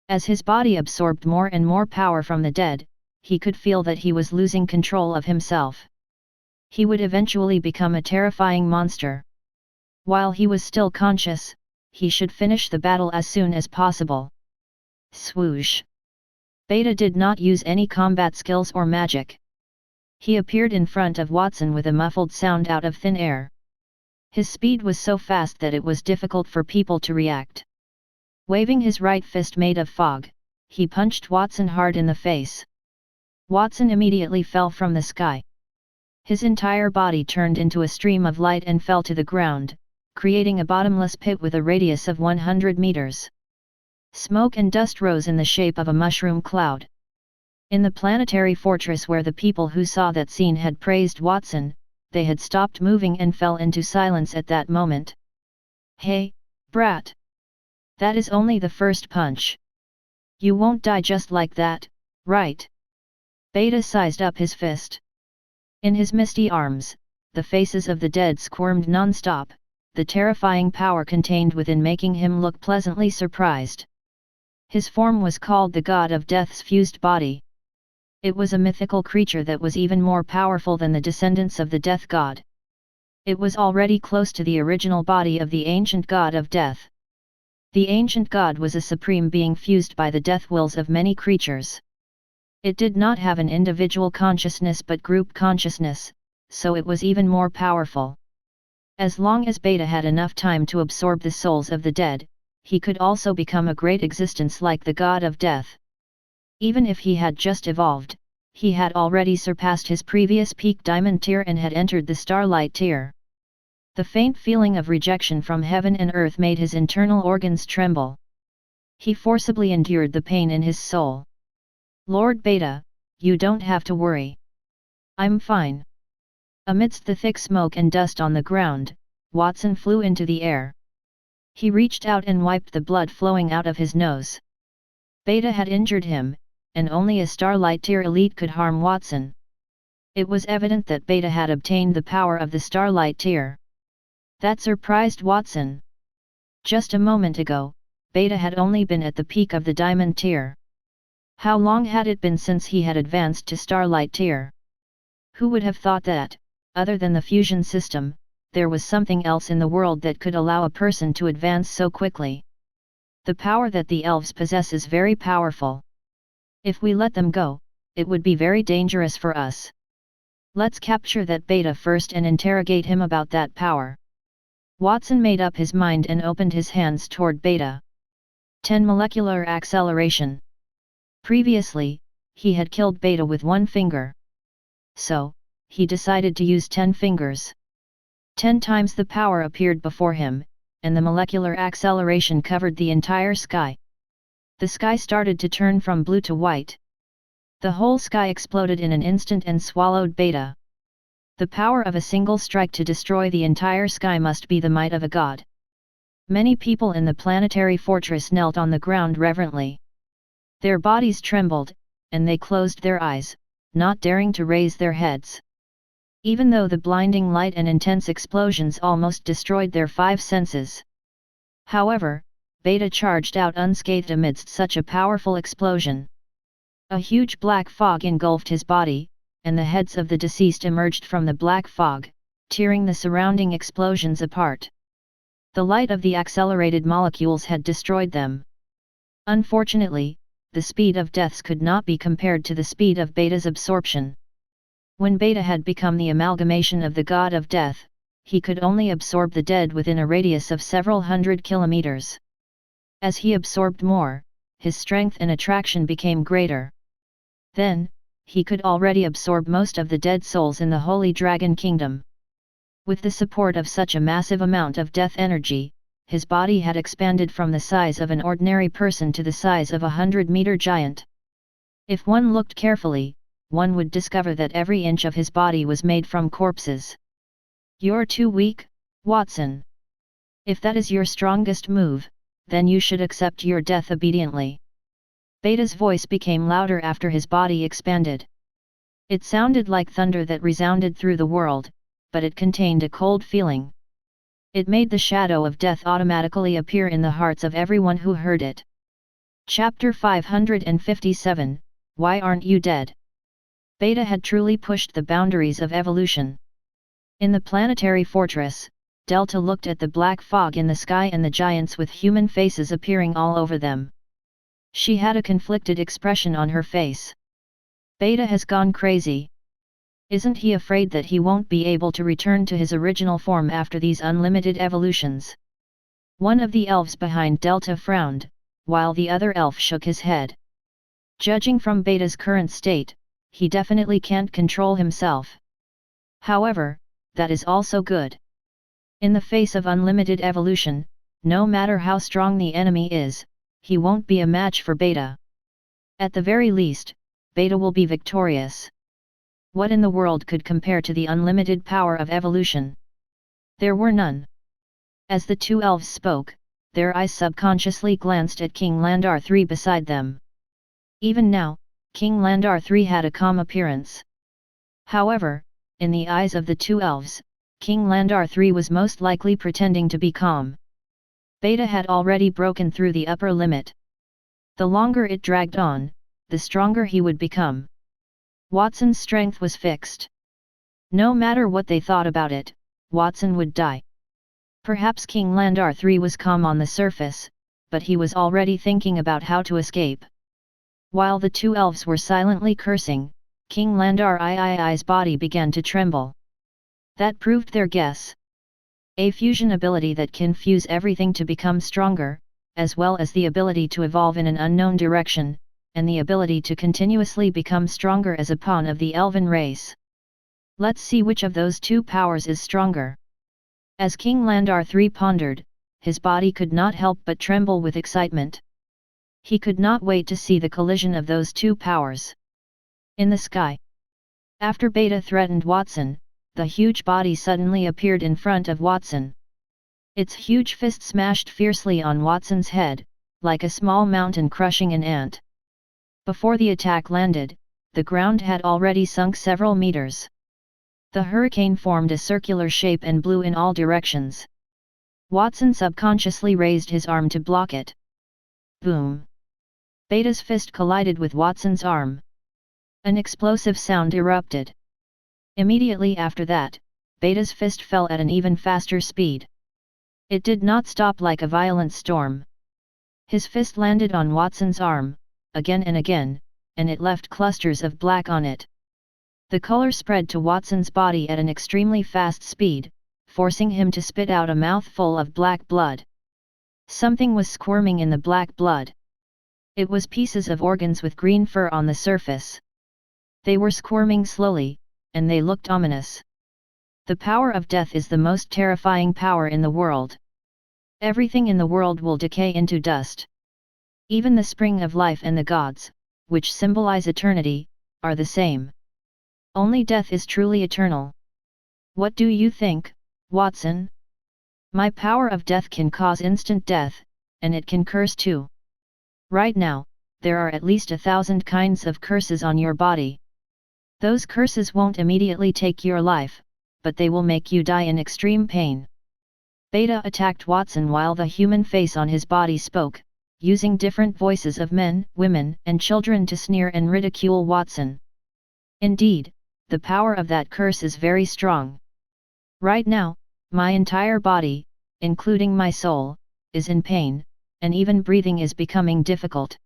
As his body absorbed more and more power from the dead, he could feel that he was losing control of himself. He would eventually become a terrifying monster. While he was still conscious, he should finish the battle as soon as possible. Swoosh! Beta did not use any combat skills or magic. He appeared in front of Watson with a muffled sound out of thin air. His speed was so fast that it was difficult for people to react. Waving his right fist made of fog, he punched Watson hard in the face. Watson immediately fell from the sky. His entire body turned into a stream of light and fell to the ground, creating a bottomless pit with a radius of 100 meters. Smoke and dust rose in the shape of a mushroom cloud. In the planetary fortress where the people who saw that scene had praised Watson, they had stopped moving and fell into silence at that moment. "Hey, brat! That is only the first punch. You won't die just like that, right?" Beta sized up his fist. In his misty arms, the faces of the dead squirmed non-stop, the terrifying power contained within making him look pleasantly surprised. His form was called the God of Death's fused body. It was a mythical creature that was even more powerful than the descendants of the Death God. It was already close to the original body of the ancient God of Death. The ancient God was a supreme being fused by the death wills of many creatures. It did not have an individual consciousness but group consciousness, so it was even more powerful. As long as Beta had enough time to absorb the souls of the dead, he could also become a great existence like the God of Death. Even if he had just evolved, he had already surpassed his previous peak diamond tier and had entered the starlight tier. The faint feeling of rejection from heaven and earth made his internal organs tremble. He forcibly endured the pain in his soul. "Lord Beta, you don't have to worry. I'm fine." Amidst the thick smoke and dust on the ground, Watson flew into the air. He reached out and wiped the blood flowing out of his nose. Beta had injured him, and only a Starlight Tier elite could harm Watson. It was evident that Beta had obtained the power of the Starlight Tier. That surprised Watson. Just a moment ago, Beta had only been at the peak of the Diamond Tier. How long had it been since he had advanced to Starlight Tier? Who would have thought that, other than the fusion system, there was something else in the world that could allow a person to advance so quickly? The power that the elves possess is very powerful. If we let them go, it would be very dangerous for us. Let's capture that Beta first and interrogate him about that power. Watson made up his mind and opened his hands toward Beta. 10 molecular acceleration. Previously, he had killed Beta with one finger. So, he decided to use 10 fingers. 10 times the power appeared before him, and the molecular acceleration covered the entire sky. The sky started to turn from blue to white. The whole sky exploded in an instant and swallowed Beta. The power of a single strike to destroy the entire sky must be the might of a god. Many people in the planetary fortress knelt on the ground reverently. Their bodies trembled, and they closed their eyes, not daring to raise their heads. Even though the blinding light and intense explosions almost destroyed their 5 senses. However, Beta charged out unscathed amidst such a powerful explosion. A huge black fog engulfed his body, and the heads of the deceased emerged from the black fog, tearing the surrounding explosions apart. The light of the accelerated molecules had destroyed them. Unfortunately, the speed of deaths could not be compared to the speed of Beta's absorption. When Beta had become the amalgamation of the god of death, he could only absorb the dead within a radius of several hundred kilometers. As he absorbed more, his strength and attraction became greater. Then, he could already absorb most of the dead souls in the Holy Dragon Kingdom. With the support of such a massive amount of death energy, his body had expanded from the size of an ordinary person to the size of a 100-meter giant. If one looked carefully, one would discover that every inch of his body was made from corpses. "You're too weak, Watson. If that is your strongest move, then you should accept your death obediently." Beta's voice became louder after his body expanded. It sounded like thunder that resounded through the world, but it contained a cold feeling. It made the shadow of death automatically appear in the hearts of everyone who heard it. Chapter 557, Why Aren't You Dead? Beta had truly pushed the boundaries of evolution. In the planetary fortress, Delta looked at the black fog in the sky and the giants with human faces appearing all over them. She had a conflicted expression on her face. Beta has gone crazy. Isn't he afraid that he won't be able to return to his original form after these unlimited evolutions? One of the elves behind Delta frowned, while the other elf shook his head. Judging from Beta's current state, he definitely can't control himself. However, that is also good. In the face of unlimited evolution, no matter how strong the enemy is, he won't be a match for Beta. At the very least, Beta will be victorious. What in the world could compare to the unlimited power of evolution? There were none. As the two elves spoke, their eyes subconsciously glanced at King Landauer III beside them. Even now, King Landauer III had a calm appearance. However, in the eyes of the two elves, King Landauer III was most likely pretending to be calm. Beta had already broken through the upper limit. The longer it dragged on, the stronger he would become. Watson's strength was fixed. No matter what they thought about it, Watson would die. Perhaps King Landauer III was calm on the surface, but he was already thinking about how to escape. While the two elves were silently cursing, King Landauer III's body began to tremble. That proved their guess. A fusion ability that can fuse everything to become stronger, as well as the ability to evolve in an unknown direction, and the ability to continuously become stronger as a pawn of the Elven race. Let's see which of those two powers is stronger. As King Landauer III pondered, his body could not help but tremble with excitement. He could not wait to see the collision of those two powers. In the sky. After Beta threatened Watson, the huge body suddenly appeared in front of Watson. Its huge fist smashed fiercely on Watson's head, like a small mountain crushing an ant. Before the attack landed, the ground had already sunk several meters. The hurricane formed a circular shape and blew in all directions. Watson subconsciously raised his arm to block it. Boom! Beta's fist collided with Watson's arm. An explosive sound erupted. Immediately after that, Beta's fist fell at an even faster speed. It did not stop like a violent storm. His fist landed on Watson's arm, again and again, and it left clusters of black on it. The color spread to Watson's body at an extremely fast speed, forcing him to spit out a mouthful of black blood. Something was squirming in the black blood. It was pieces of organs with green fur on the surface. They were squirming slowly, and they looked ominous. The power of death is the most terrifying power in the world. Everything in the world will decay into dust. Even the spring of life and the gods, which symbolize eternity, are the same. Only death is truly eternal. What do you think, Watson? My power of death can cause instant death, and it can curse too. Right now, there are at least 1,000 kinds of curses on your body. Those curses won't immediately take your life, but they will make you die in extreme pain. Beta attacked Watson while the human face on his body spoke, using different voices of men, women, and children to sneer and ridicule Watson. Indeed, the power of that curse is very strong. Right now, my entire body, including my soul, is in pain, and even breathing is becoming difficult.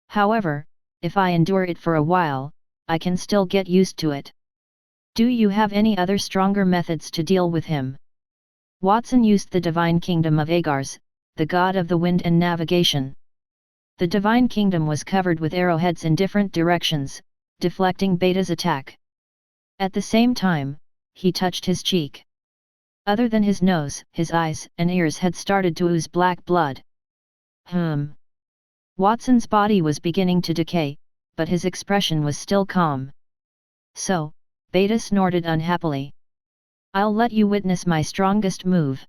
However, if I endure it for a while, I can still get used to it. Do you have any other stronger methods to deal with him? Watson used the divine kingdom of Agars, the god of the wind and navigation. The divine kingdom was covered with arrowheads in different directions, deflecting Beta's attack. At the same time, he touched his cheek. Other than his nose, his eyes and ears had started to ooze black blood. Watson's body was beginning to decay, but his expression was still calm. So, Beta snorted unhappily. I'll let you witness my strongest move.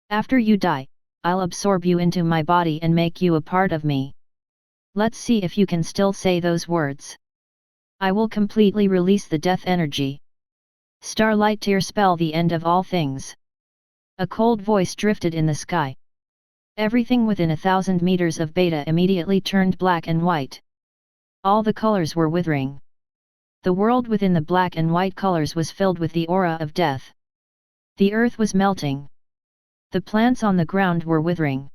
After you die, I'll absorb you into my body and make you a part of me. Let's see if you can still say those words. I will completely release the death energy. Starlight tear spell the end of all things. A cold voice drifted in the sky. Everything within 1,000 meters of Beta immediately turned black and white. All the colors were withering. The world within the black and white colors was filled with the aura of death. The earth was melting. The plants on the ground were withering.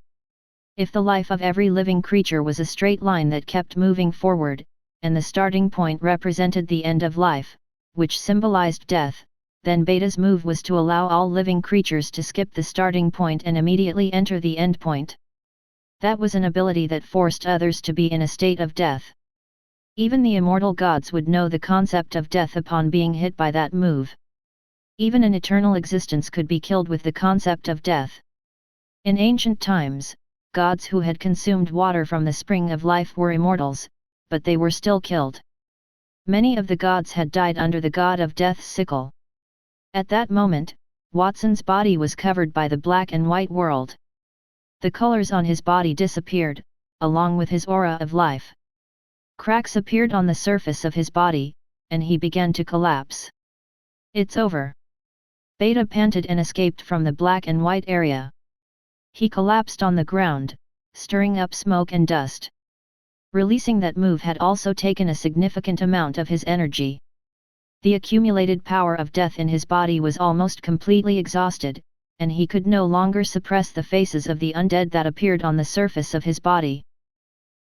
If the life of every living creature was a straight line that kept moving forward, and the starting point represented the end of life, which symbolized death, then Beta's move was to allow all living creatures to skip the starting point and immediately enter the end point. That was an ability that forced others to be in a state of death. Even the immortal gods would know the concept of death upon being hit by that move. Even an eternal existence could be killed with the concept of death. In ancient times, gods who had consumed water from the spring of life were immortals, but they were still killed. Many of the gods had died under the god of death's sickle. At that moment, Watson's body was covered by the black and white world. The colors on his body disappeared, along with his aura of life. Cracks appeared on the surface of his body, and he began to collapse. It's over. Beta panted and escaped from the black and white area. He collapsed on the ground, stirring up smoke and dust. Releasing that move had also taken a significant amount of his energy. The accumulated power of death in his body was almost completely exhausted, and he could no longer suppress the faces of the undead that appeared on the surface of his body.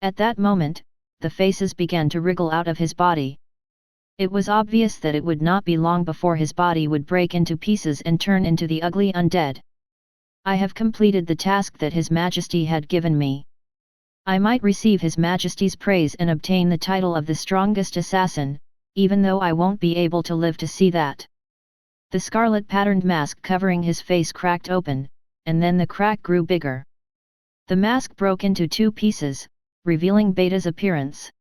At that moment, the faces began to wriggle out of his body. It was obvious that it would not be long before his body would break into pieces and turn into the ugly undead. I have completed the task that His Majesty had given me. I might receive His Majesty's praise and obtain the title of the strongest assassin, even though I won't be able to live to see that. The scarlet-patterned mask covering his face cracked open, and then the crack grew bigger. The mask broke into two pieces, revealing Beta's appearance.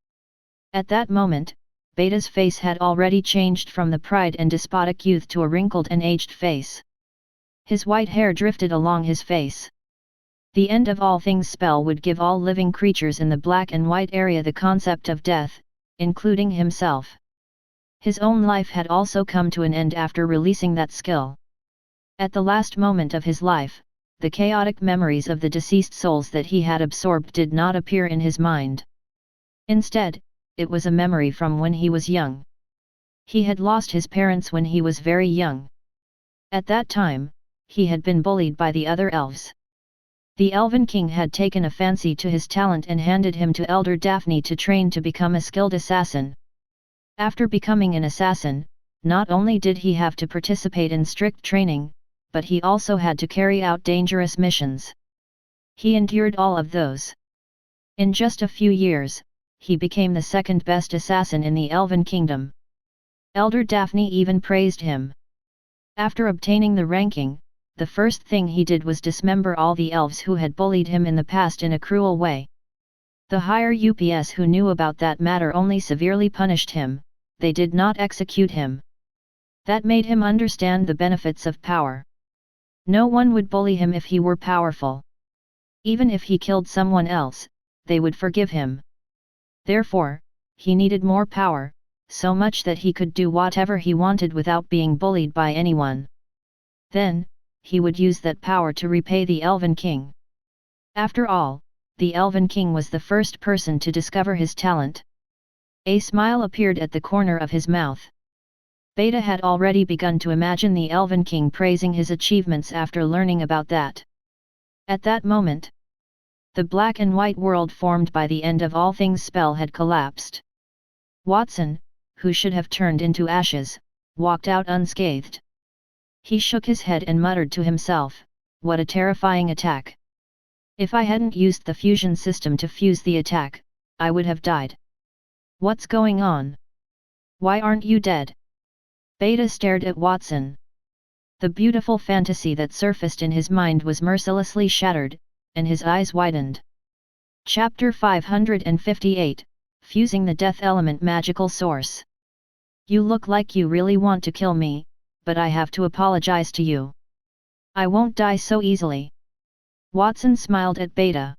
At that moment, Beta's face had already changed from the pride and despotic youth to a wrinkled and aged face. His white hair drifted along his face. The end of all things spell would give all living creatures in the black and white area the concept of death, including himself. His own life had also come to an end after releasing that skill. At the last moment of his life, the chaotic memories of the deceased souls that he had absorbed did not appear in his mind. Instead, it was a memory from when he was young. He had lost his parents when he was very young. At that time, he had been bullied by the other elves. The Elven King had taken a fancy to his talent and handed him to Elder Daphne to train to become a skilled assassin. After becoming an assassin, not only did he have to participate in strict training, but he also had to carry out dangerous missions. He endured all of those. In just a few years, he became the second best assassin in the Elven Kingdom. Elder Daphne even praised him. After obtaining the ranking, the first thing he did was dismember all the elves who had bullied him in the past in a cruel way. The higher UPS who knew about that matter only severely punished him, they did not execute him. That made him understand the benefits of power. No one would bully him if he were powerful. Even if he killed someone else, they would forgive him. Therefore, he needed more power, so much that he could do whatever he wanted without being bullied by anyone. Then, he would use that power to repay the Elven King. After all, the Elven King was the first person to discover his talent. A smile appeared at the corner of his mouth. Beta had already begun to imagine the Elven King praising his achievements after learning about that. At that moment, the black and white world formed by the end of all things spell had collapsed. Watson, who should have turned into ashes, walked out unscathed. He shook his head and muttered to himself, "What a terrifying attack! If I hadn't used the fusion system to fuse the attack, I would have died. What's going on? Why aren't you dead?" Beta stared at Watson. The beautiful fantasy that surfaced in his mind was mercilessly shattered, and his eyes widened. Chapter 558, Fusing the Death Element Magical Source. You look like you really want to kill me, but I have to apologize to you. I won't die so easily. Watson smiled at Beta.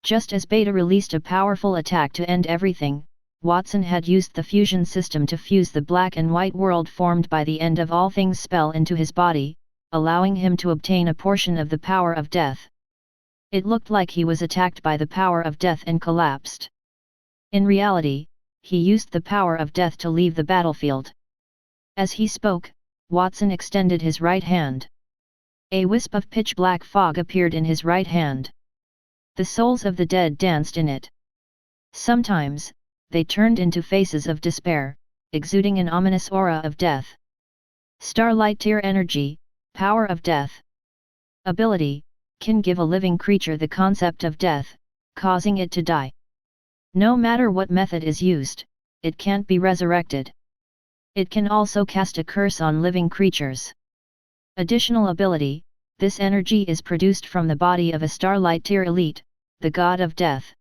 Just as Beta released a powerful attack to end everything, Watson had used the fusion system to fuse the black and white world formed by the end of all things spell into his body, allowing him to obtain a portion of the power of death. It looked like he was attacked by the power of death and collapsed. In reality, he used the power of death to leave the battlefield. As he spoke, Watson extended his right hand. A wisp of pitch-black fog appeared in his right hand. The souls of the dead danced in it. Sometimes, they turned into faces of despair, exuding an ominous aura of death. Starlight Tier Energy, Power of Death. Ability, can give a living creature the concept of death, causing it to die. No matter what method is used, it can't be resurrected. It can also cast a curse on living creatures. Additional ability, this energy is produced from the body of a Starlight Tier Elite, the God of Death.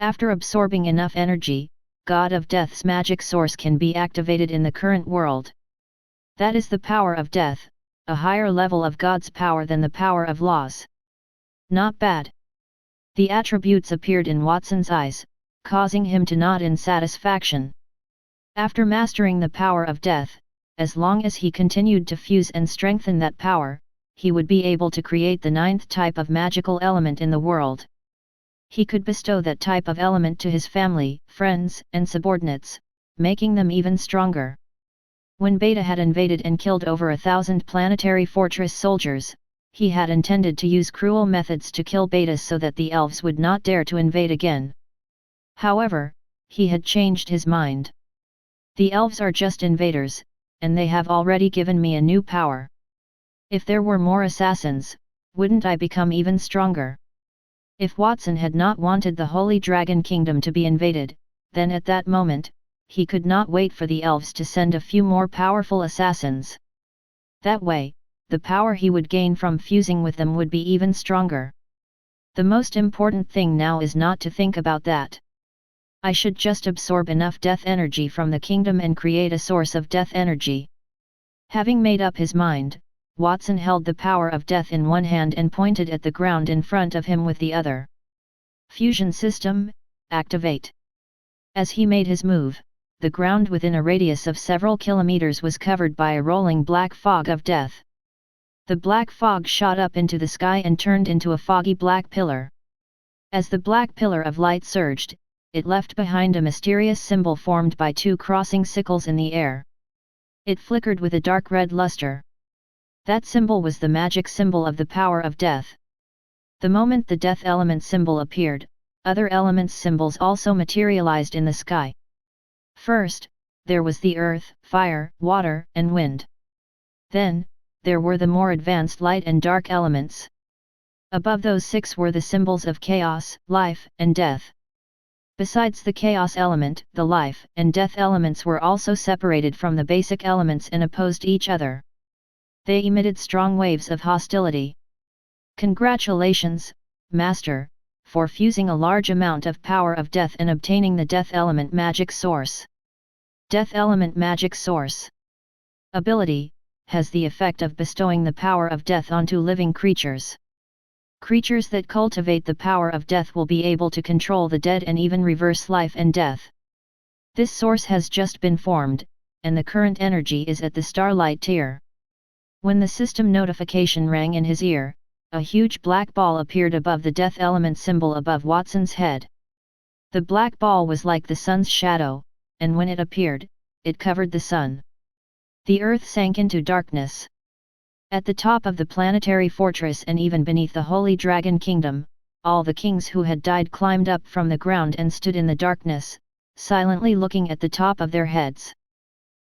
After absorbing enough energy, God of Death's magic source can be activated in the current world. That is the power of death, a higher level of God's power than the power of laws. Not bad. The attributes appeared in Watson's eyes, causing him to nod in satisfaction. After mastering the power of death, as long as he continued to fuse and strengthen that power, he would be able to create the 9th type of magical element in the world. He could bestow that type of element to his family, friends, and subordinates, making them even stronger. When Beta had invaded and killed over 1,000 planetary fortress soldiers, he had intended to use cruel methods to kill Beta so that the elves would not dare to invade again. However, he had changed his mind. The elves are just invaders, and they have already given me a new power. If there were more assassins, wouldn't I become even stronger? If Watson had not wanted the Holy Dragon Kingdom to be invaded, then at that moment, he could not wait for the elves to send a few more powerful assassins. That way, the power he would gain from fusing with them would be even stronger. The most important thing now is not to think about that. I should just absorb enough death energy from the kingdom and create a source of death energy. Having made up his mind, Watson held the power of death in one hand and pointed at the ground in front of him with the other. Fusion system, activate. As he made his move, the ground within a radius of several kilometers was covered by a rolling black fog of death. The black fog shot up into the sky and turned into a foggy black pillar. As the black pillar of light surged, it left behind a mysterious symbol formed by 2 crossing sickles in the air. It flickered with a dark red luster. That symbol was the magic symbol of the power of death. The moment the death element symbol appeared, other elements' symbols also materialized in the sky. First, there was the earth, fire, water, and wind. Then, there were the more advanced light and dark elements. Above those 6 were the symbols of chaos, life, and death. Besides the chaos element, the life and death elements were also separated from the basic elements and opposed each other. They emitted strong waves of hostility. Congratulations, Master, for fusing a large amount of power of death and obtaining the death element magic source. Death element magic source. Ability, has the effect of bestowing the power of death onto living creatures. Creatures that cultivate the power of death will be able to control the dead and even reverse life and death. This source has just been formed, and the current energy is at the starlight tier. When the system notification rang in his ear, a huge black ball appeared above the death element symbol above Watson's head. The black ball was like the sun's shadow, and when it appeared, it covered the sun. The earth sank into darkness. At the top of the planetary fortress and even beneath the Holy Dragon Kingdom, all the kings who had died climbed up from the ground and stood in the darkness, silently looking at the top of their heads.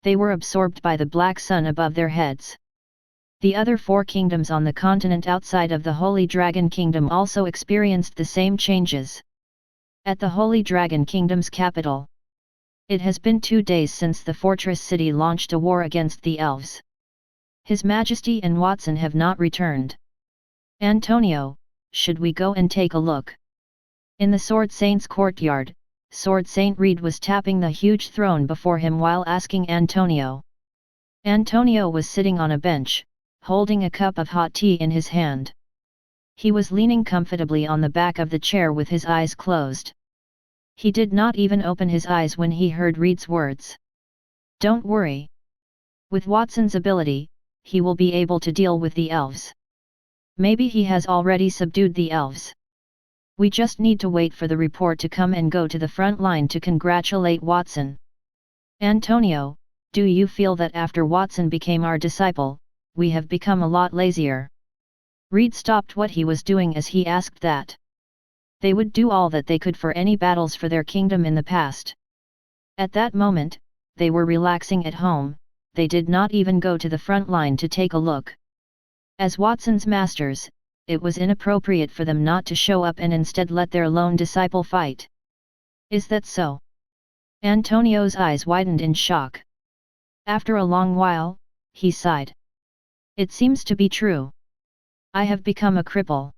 They were absorbed by the black sun above their heads. The other 4 kingdoms on the continent outside of the Holy Dragon Kingdom also experienced the same changes. At the Holy Dragon Kingdom's capital, it has been 2 days since the fortress city launched a war against the elves. His Majesty and Watson have not returned. Antonio, should we go and take a look? In the Sword Saint's courtyard, Sword Saint Reed was tapping the huge throne before him while asking Antonio. Antonio was sitting on a bench, holding a cup of hot tea in his hand. He was leaning comfortably on the back of the chair with his eyes closed. He did not even open his eyes when he heard Reed's words. Don't worry. With Watson's ability, he will be able to deal with the elves. Maybe he has already subdued the elves. We just need to wait for the report to come and go to the front line to congratulate Watson. Antonio, do you feel that after Watson became our disciple, we have become a lot lazier? Reed stopped what he was doing as he asked that. They would do all that they could for any battles for their kingdom in the past. At that moment, they were relaxing at home. They did not even go to the front line to take a look. As Watson's masters, it was inappropriate for them not to show up and instead let their lone disciple fight. Is that so? Antonio's eyes widened in shock. After a long while, he sighed. It seems to be true. I have become a cripple.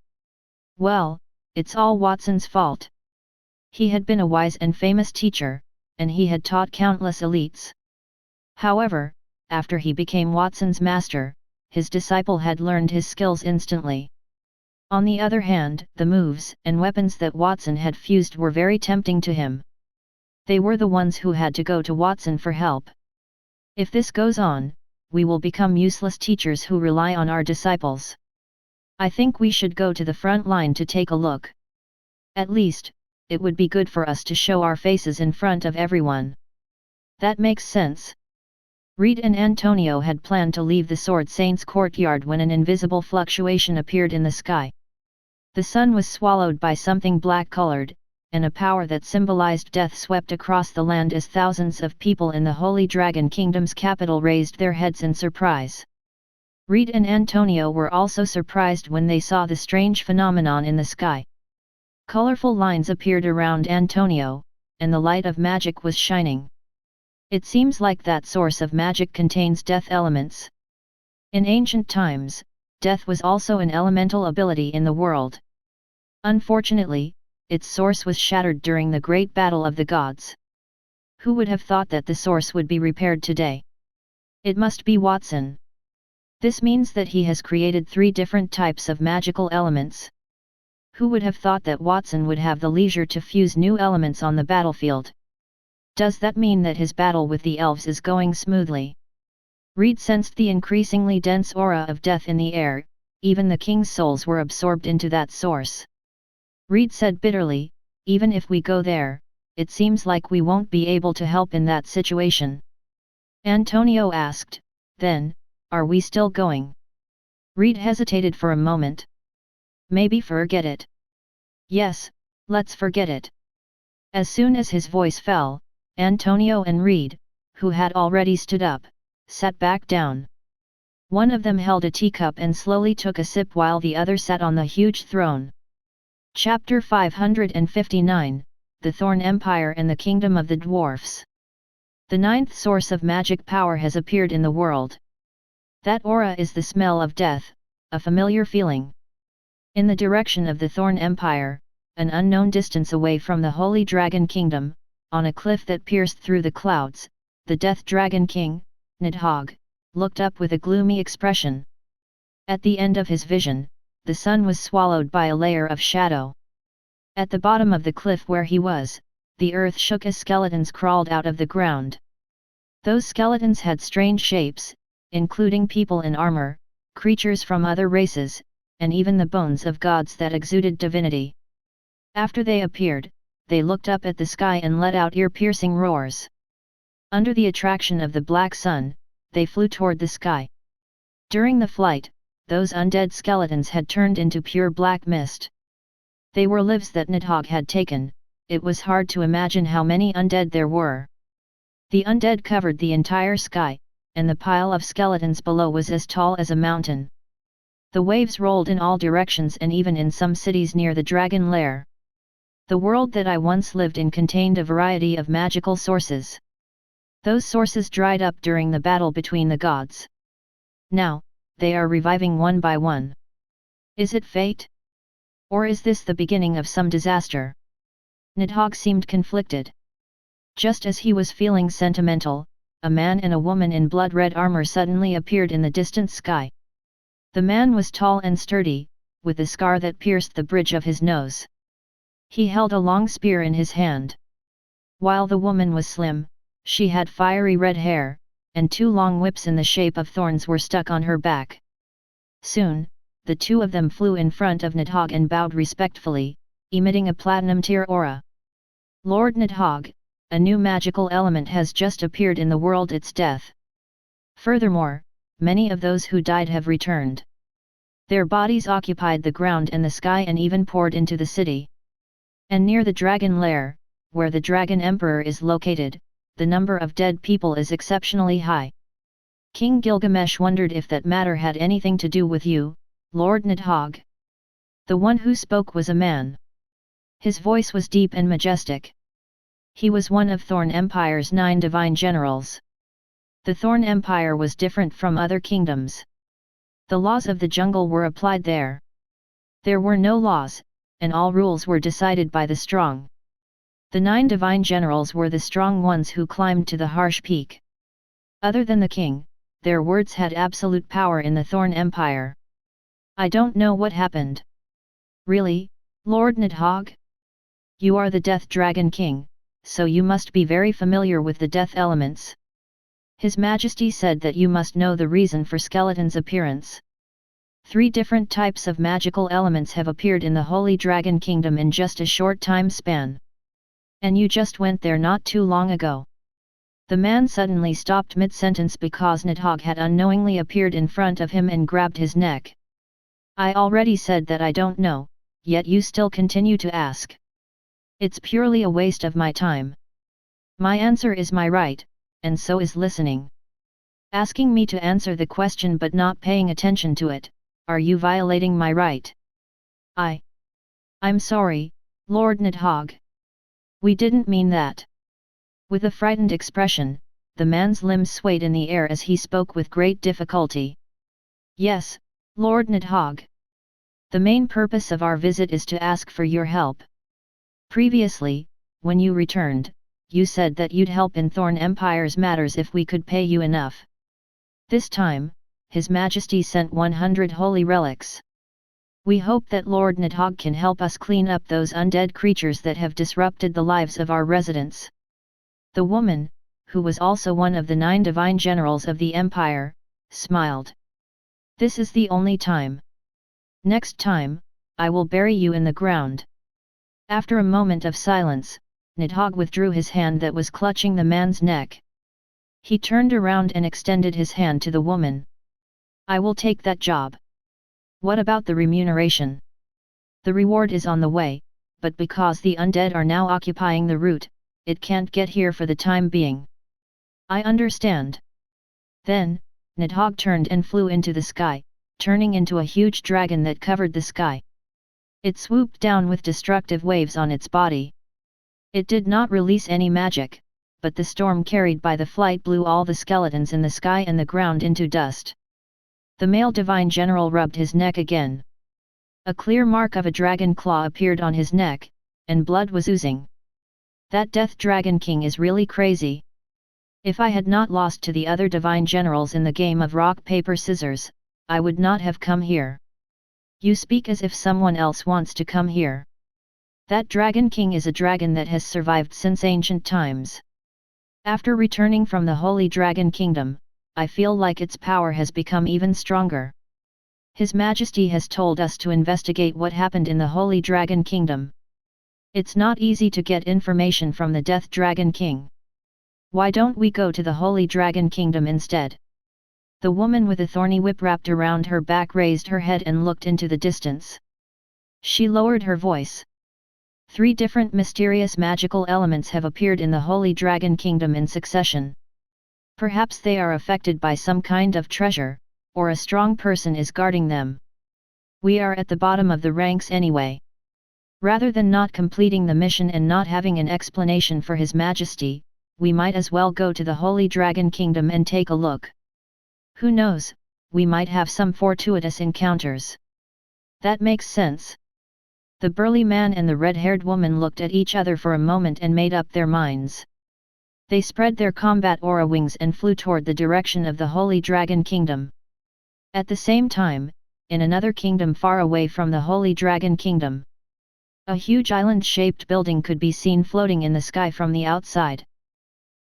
Well, it's all Watson's fault. He had been a wise and famous teacher, and he had taught countless elites. However, after he became Watson's master, his disciple had learned his skills instantly. On the other hand, the moves and weapons that Watson had fused were very tempting to him. They were the ones who had to go to Watson for help. If this goes on, we will become useless teachers who rely on our disciples. I think we should go to the front line to take a look. At least, it would be good for us to show our faces in front of everyone. That makes sense. Reed and Antonio had planned to leave the Sword Saint's courtyard when an invisible fluctuation appeared in the sky. The sun was swallowed by something black-colored, and a power that symbolized death swept across the land as thousands of people in the Holy Dragon Kingdom's capital raised their heads in surprise. Reed and Antonio were also surprised when they saw the strange phenomenon in the sky. Colorful lines appeared around Antonio, and the light of magic was shining. It seems like that source of magic contains death elements. In ancient times, death was also an elemental ability in the world. Unfortunately, its source was shattered during the Great Battle of the Gods. Who would have thought that the source would be repaired today? It must be Watson. This means that he has created 3 different types of magical elements. Who would have thought that Watson would have the leisure to fuse new elements on the battlefield? Does that mean that his battle with the elves is going smoothly? Reed sensed the increasingly dense aura of death in the air, even the king's souls were absorbed into that source. Reed said bitterly, even if we go there, it seems like we won't be able to help in that situation. Antonio asked, then, are we still going? Reed hesitated for a moment. Maybe forget it. Yes, let's forget it. As soon as his voice fell, Antonio and Reed, who had already stood up, sat back down. One of them held a teacup and slowly took a sip while the other sat on the huge throne. Chapter 559, the Thorn Empire and the Kingdom of the Dwarfs. The ninth source of magic power has appeared in the world. That aura is the smell of death, a familiar feeling. In the direction of the Thorn Empire, an unknown distance away from the Holy Dragon Kingdom, on a cliff that pierced through the clouds, the Death Dragon King, Nidhogg, looked up with a gloomy expression. At the end of his vision, the sun was swallowed by a layer of shadow. At the bottom of the cliff where he was, the earth shook as skeletons crawled out of the ground. Those skeletons had strange shapes, including people in armor, creatures from other races, and even the bones of gods that exuded divinity. After they appeared, they looked up at the sky and let out ear-piercing roars. Under the attraction of the black sun, they flew toward the sky. During the flight, those undead skeletons had turned into pure black mist. They were lives that Nidhogg had taken. It was hard to imagine how many undead there were. The undead covered the entire sky, and the pile of skeletons below was as tall as a mountain. The waves rolled in all directions and even in some cities near the dragon lair. The world that I once lived in contained a variety of magical sources. Those sources dried up during the battle between the gods. Now, they are reviving one by one. Is it fate? Or is this the beginning of some disaster? Nidhogg seemed conflicted. Just as he was feeling sentimental, a man and a woman in blood-red armor suddenly appeared in the distant sky. The man was tall and sturdy, with a scar that pierced the bridge of his nose. He held a long spear in his hand. While the woman was slim, she had fiery red hair, and two long whips in the shape of thorns were stuck on her back. Soon, the two of them flew in front of Nidhogg and bowed respectfully, emitting a platinum-tier aura. Lord Nidhogg, a new magical element has just appeared in the world. Its death. Furthermore, many of those who died have returned. Their bodies occupied the ground and the sky and even poured into the city. And near the dragon lair, where the Dragon Emperor is located, the number of dead people is exceptionally high. King Gilgamesh wondered if that matter had anything to do with you, Lord Nidhogg. The one who spoke was a man. His voice was deep and majestic. He was one of Thorn Empire's 9 divine generals. The Thorn Empire was different from other kingdoms. The laws of the jungle were applied there. There were no laws, and all rules were decided by the strong. The 9 divine generals were the strong ones who climbed to the harsh peak. Other than the king, their words had absolute power in the Thorn Empire. I don't know what happened. Really, Lord Nidhogg? You are the Death Dragon King, so you must be very familiar with the death elements. His Majesty said that you must know the reason for skeleton's appearance. 3 different types of magical elements have appeared in the Holy Dragon Kingdom in just a short time span. And you just went there not too long ago. The man suddenly stopped mid-sentence because Nidhogg had unknowingly appeared in front of him and grabbed his neck. I already said that I don't know, yet you still continue to ask. It's purely a waste of my time. My answer is my right, and so is listening. Asking me to answer the question but not paying attention to it, are you violating my right? I'm sorry, Lord Nidhogg. We didn't mean that. With a frightened expression, the man's limbs swayed in the air as he spoke with great difficulty. Yes, Lord Nidhogg. The main purpose of our visit is to ask for your help. Previously, when you returned, you said that you'd help in Thorn Empire's matters if we could pay you enough. This time, His Majesty sent 100 holy relics. We hope that Lord Nidhogg can help us clean up those undead creatures that have disrupted the lives of our residents. The woman, who was also one of the 9 divine generals of the Empire, smiled. This is the only time. Next time, I will bury you in the ground. After a moment of silence, Nidhogg withdrew his hand that was clutching the man's neck. He turned around and extended his hand to the woman. I will take that job. What about the remuneration? The reward is on the way, but because the undead are now occupying the route, it can't get here for the time being. I understand. Then, Nidhogg turned and flew into the sky, turning into a huge dragon that covered the sky. It swooped down with destructive waves on its body. It did not release any magic, but the storm carried by the flight blew all the skeletons in the sky and the ground into dust. The male divine general rubbed his neck again. A clear mark of a dragon claw appeared on his neck, and blood was oozing. That Death Dragon King is really crazy. If I had not lost to the other divine generals in the game of rock paper scissors, I would not have come here. You speak as if someone else wants to come here. That Dragon King is a dragon that has survived since ancient times. After returning from the Holy Dragon Kingdom, I feel like its power has become even stronger. His Majesty has told us to investigate what happened in the Holy Dragon Kingdom. It's not easy to get information from the Death Dragon King. Why don't we go to the Holy Dragon Kingdom instead? The woman with a thorny whip wrapped around her back raised her head and looked into the distance. She lowered her voice. 3 different mysterious magical elements have appeared in the Holy Dragon Kingdom in succession. Perhaps they are affected by some kind of treasure, or a strong person is guarding them. We are at the bottom of the ranks anyway. Rather than not completing the mission and not having an explanation for His Majesty, we might as well go to the Holy Dragon Kingdom and take a look. Who knows, we might have some fortuitous encounters. That makes sense. The burly man and the red-haired woman looked at each other for a moment and made up their minds. They spread their combat aura wings and flew toward the direction of the Holy Dragon Kingdom. At the same time, in another kingdom far away from the Holy Dragon Kingdom, a huge island-shaped building could be seen floating in the sky from the outside.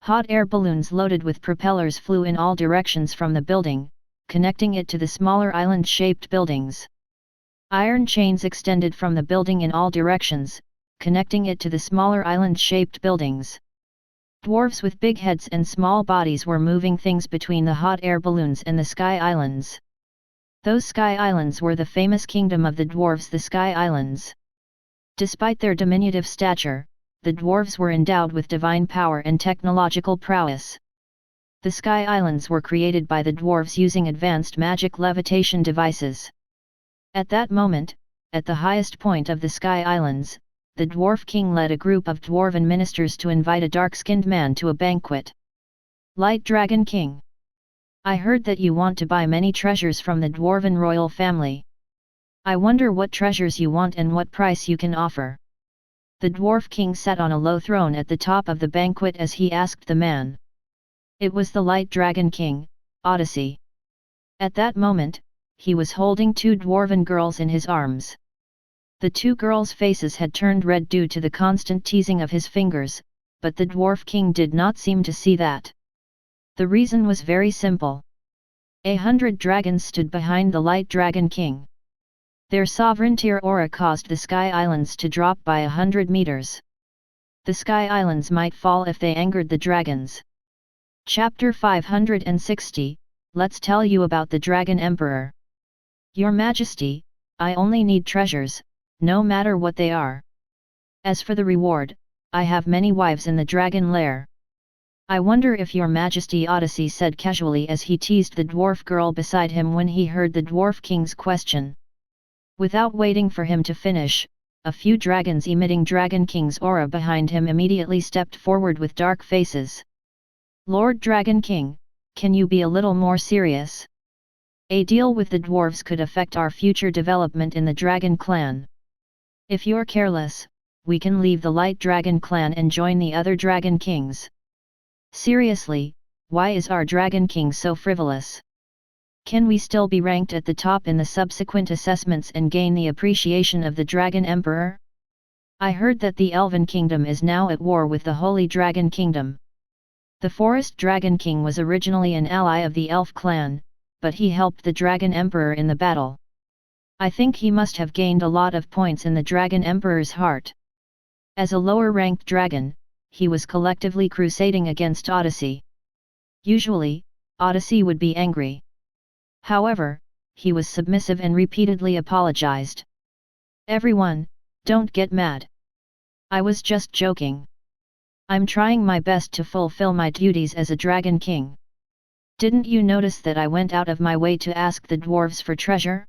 Hot air balloons loaded with propellers flew in all directions from the building, connecting it to the smaller island-shaped buildings. Iron chains extended from the building in all directions, connecting it to the smaller island-shaped buildings. Dwarfs with big heads and small bodies were moving things between the hot air balloons and the sky islands. Those sky islands were the famous kingdom of the dwarves, the Sky Islands. Despite their diminutive stature, the dwarves were endowed with divine power and technological prowess. The Sky Islands were created by the dwarves using advanced magic levitation devices. At that moment, at the highest point of the Sky Islands, the Dwarf King led a group of dwarven ministers to invite a dark-skinned man to a banquet. Light Dragon King. I heard that you want to buy many treasures from the Dwarven royal family. I wonder what treasures you want and what price you can offer. The Dwarf King sat on a low throne at the top of the banquet as he asked the man. It was the Light Dragon King, Odyssey. At that moment, he was holding 2 dwarven girls in his arms. The 2 girls' faces had turned red due to the constant teasing of his fingers, but the Dwarf King did not seem to see that. The reason was very simple. 100 dragons stood behind the Light Dragon King. Their sovereignty aura caused the Sky Islands to drop by 100 meters. The Sky Islands might fall if they angered the dragons. Chapter 560, Let's tell you about the Dragon Emperor. Your Majesty, I only need treasures, no matter what they are. As for the reward, I have many wives in the dragon lair. I wonder if Your Majesty, Odyssey said casually as he teased the dwarf girl beside him when he heard the Dwarf King's question. Without waiting for him to finish, a few dragons emitting Dragon King's aura behind him immediately stepped forward with dark faces. Lord Dragon King, can you be a little more serious? A deal with the dwarves could affect our future development in the Dragon Clan. If you're careless, we can leave the Light Dragon Clan and join the other Dragon Kings. Seriously, why is our Dragon King so frivolous? Can we still be ranked at the top in the subsequent assessments and gain the appreciation of the Dragon Emperor? I heard that the Elven Kingdom is now at war with the Holy Dragon Kingdom. The Forest Dragon King was originally an ally of the Elf clan, but he helped the Dragon Emperor in the battle. I think he must have gained a lot of points in the Dragon Emperor's heart. As a lower-ranked dragon, he was collectively crusading against Odyssey. Usually, Odyssey would be angry. However, he was submissive and repeatedly apologized. Everyone, don't get mad. I was just joking. I'm trying my best to fulfill my duties as a Dragon King. Didn't you notice that I went out of my way to ask the dwarves for treasure?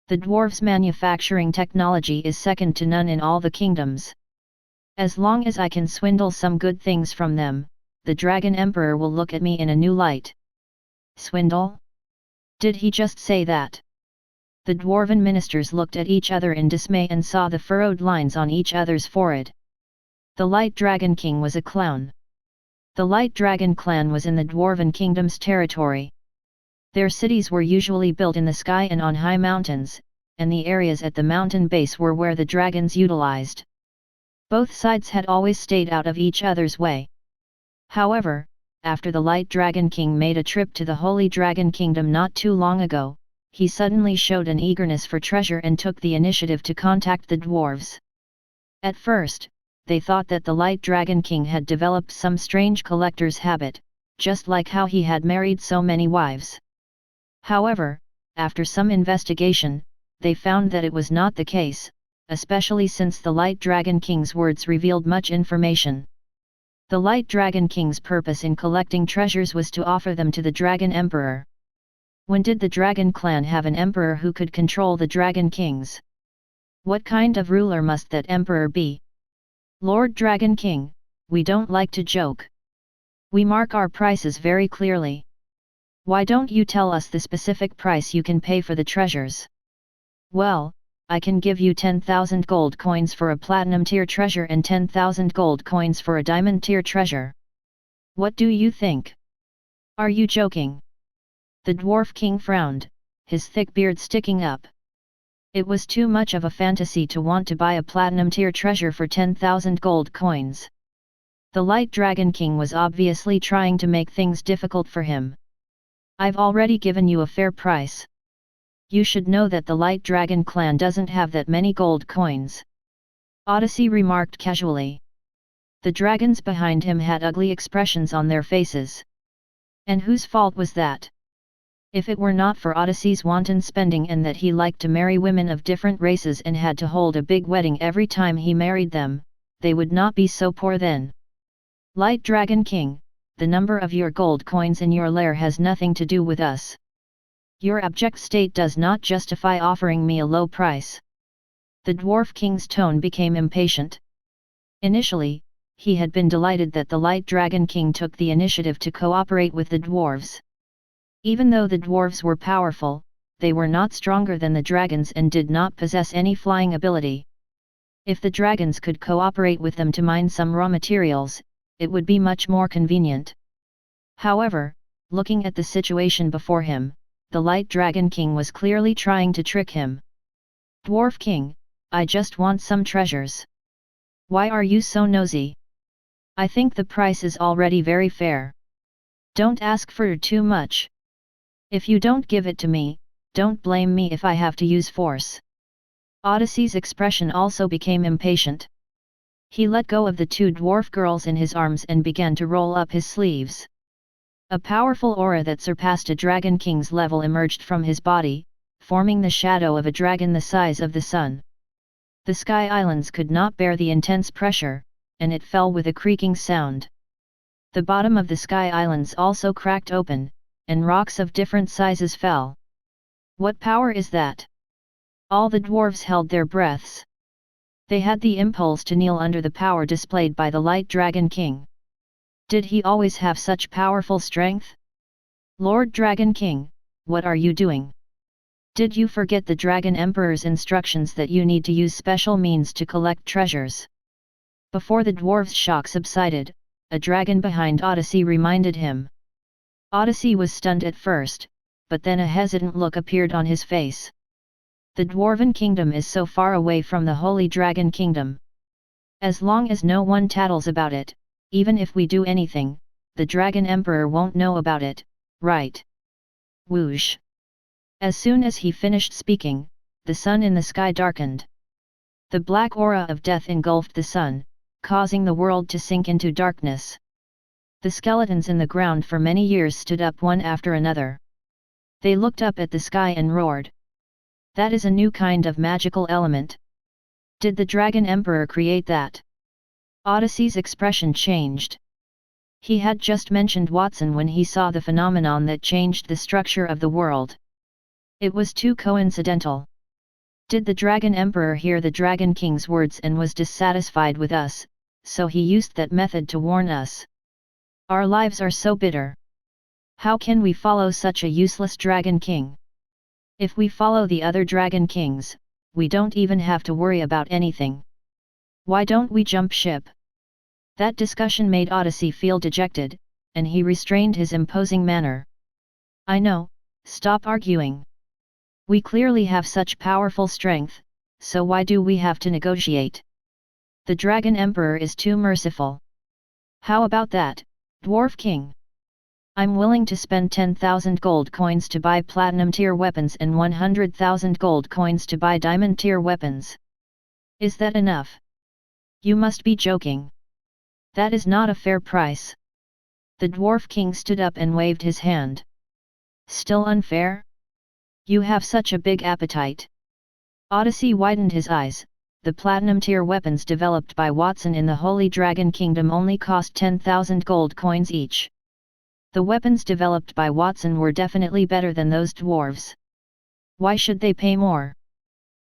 The dwarves' manufacturing technology is second to none in all the kingdoms. As long as I can swindle some good things from them, the Dragon Emperor will look at me in a new light. Swindle? Did he just say that? The Dwarven ministers looked at each other in dismay and saw the furrowed lines on each other's forehead. The Light Dragon King was a clown. The Light Dragon clan was in the Dwarven Kingdom's territory. Their cities were usually built in the sky and on high mountains, and the areas at the mountain base were where the dragons utilized. Both sides had always stayed out of each other's way. However, after the Light Dragon King made a trip to the Holy Dragon Kingdom not too long ago, he suddenly showed an eagerness for treasure and took the initiative to contact the dwarves. At first, they thought that the Light Dragon King had developed some strange collector's habit, just like how he had married so many wives. However, after some investigation, they found that it was not the case, especially since the Light Dragon King's words revealed much information. The Light Dragon King's purpose in collecting treasures was to offer them to the Dragon Emperor. When did the Dragon clan have an emperor who could control the Dragon Kings? What kind of ruler must that emperor be? Lord Dragon King, we don't like to joke. We mark our prices very clearly. Why don't you tell us the specific price you can pay for the treasures? Well, I can give you 10,000 gold coins for a platinum tier treasure and 10,000 gold coins for a diamond tier treasure. What do you think? Are you joking? The Dwarf King frowned, his thick beard sticking up. It was too much of a fantasy to want to buy a platinum tier treasure for 10,000 gold coins. The Light Dragon King was obviously trying to make things difficult for him. I've already given you a fair price. You should know that the Light Dragon clan doesn't have that many gold coins. Odyssey remarked casually. The dragons behind him had ugly expressions on their faces. And whose fault was that? If it were not for Odyssey's wanton spending and that he liked to marry women of different races and had to hold a big wedding every time he married them, they would not be so poor then. Light Dragon King, the number of your gold coins in your lair has nothing to do with us. Your abject state does not justify offering me a low price. The Dwarf King's tone became impatient. Initially, he had been delighted that the Light Dragon King took the initiative to cooperate with the dwarves. Even though the dwarves were powerful, they were not stronger than the dragons and did not possess any flying ability. If the dragons could cooperate with them to mine some raw materials, it would be much more convenient. However, looking at the situation before him, the Light Dragon King was clearly trying to trick him. Dwarf King, I just want some treasures. Why are you so nosy? I think the price is already very fair. Don't ask for too much. If you don't give it to me, don't blame me if I have to use force. Odyssey's expression also became impatient. He let go of the two dwarf girls in his arms and began to roll up his sleeves. A powerful aura that surpassed a Dragon King's level emerged from his body, forming the shadow of a dragon the size of the sun. The Sky Islands could not bear the intense pressure, and it fell with a creaking sound. The bottom of the Sky Islands also cracked open, and rocks of different sizes fell. What power is that? All the dwarves held their breaths. They had the impulse to kneel under the power displayed by the Light Dragon King. Did he always have such powerful strength? Lord Dragon King, what are you doing? Did you forget the Dragon Emperor's instructions that you need to use special means to collect treasures? Before the dwarves' shock subsided, a dragon behind Odyssey reminded him. Odyssey was stunned at first, but then a hesitant look appeared on his face. The Dwarven Kingdom is so far away from the Holy Dragon Kingdom. As long as no one tattles about it, even if we do anything, the Dragon Emperor won't know about it, right? Whoosh! As soon as he finished speaking, the sun in the sky darkened. The black aura of death engulfed the sun, causing the world to sink into darkness. The skeletons in the ground for many years stood up one after another. They looked up at the sky and roared. That is a new kind of magical element. Did the Dragon Emperor create that? Odyssey's expression changed. He had just mentioned Watson when he saw the phenomenon that changed the structure of the world. It was too coincidental. Did the Dragon Emperor hear the Dragon King's words and was dissatisfied with us, so he used that method to warn us. Our lives are so bitter. How can we follow such a useless dragon king? If we follow the other dragon kings, we don't even have to worry about anything. Why don't we jump ship? That discussion made Odyssey feel dejected, and he restrained his imposing manner. I know, stop arguing. We clearly have such powerful strength, so why do we have to negotiate? The Dragon Emperor is too merciful. How about that, Dwarf King? I'm willing to spend 10,000 gold coins to buy platinum tier weapons and 100,000 gold coins to buy diamond tier weapons. Is that enough? You must be joking. That is not a fair price. The Dwarf King stood up and waved his hand. Still unfair? You have such a big appetite. Odyssey widened his eyes. The platinum tier weapons developed by Watson in the Holy Dragon Kingdom only cost 10,000 gold coins each. The weapons developed by Watson were definitely better than those dwarves. Why should they pay more?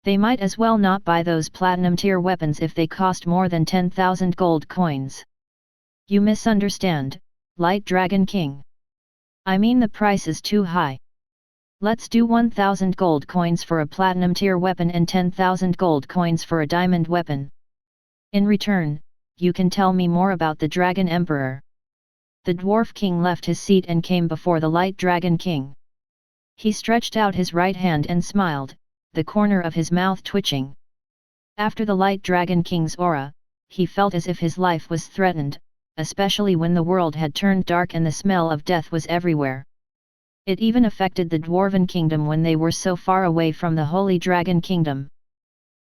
They might as well not buy those platinum tier weapons if they cost more than 10,000 gold coins. You misunderstand, Light Dragon King. I mean the price is too high. Let's do 1,000 gold coins for a platinum tier weapon and 10,000 gold coins for a diamond weapon. In return, you can tell me more about the Dragon Emperor. The Dwarf King left his seat and came before the Light Dragon King. He stretched out his right hand and smiled, the corner of his mouth twitching. After the Light Dragon King's aura, he felt as if his life was threatened, especially when the world had turned dark and the smell of death was everywhere. It even affected the Dwarven Kingdom when they were so far away from the Holy Dragon Kingdom.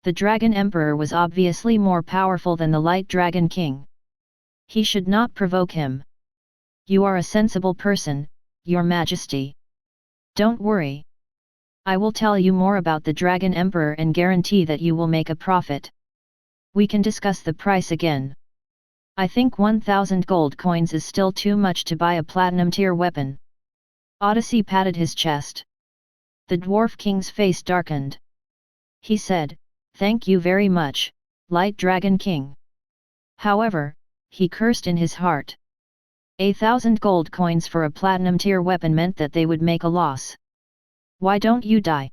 The Dragon Emperor was obviously more powerful than the Light Dragon King. He should not provoke him. You are a sensible person, Your Majesty. Don't worry. I will tell you more about the Dragon Emperor and guarantee that you will make a profit. We can discuss the price again. I think 1,000 gold coins is still too much to buy a platinum tier weapon. Odyssey patted his chest. The Dwarf King's face darkened. He said, "Thank you very much, Light Dragon King." However, he cursed in his heart. 1,000 gold coins for a platinum tier weapon meant that they would make a loss. Why don't you die?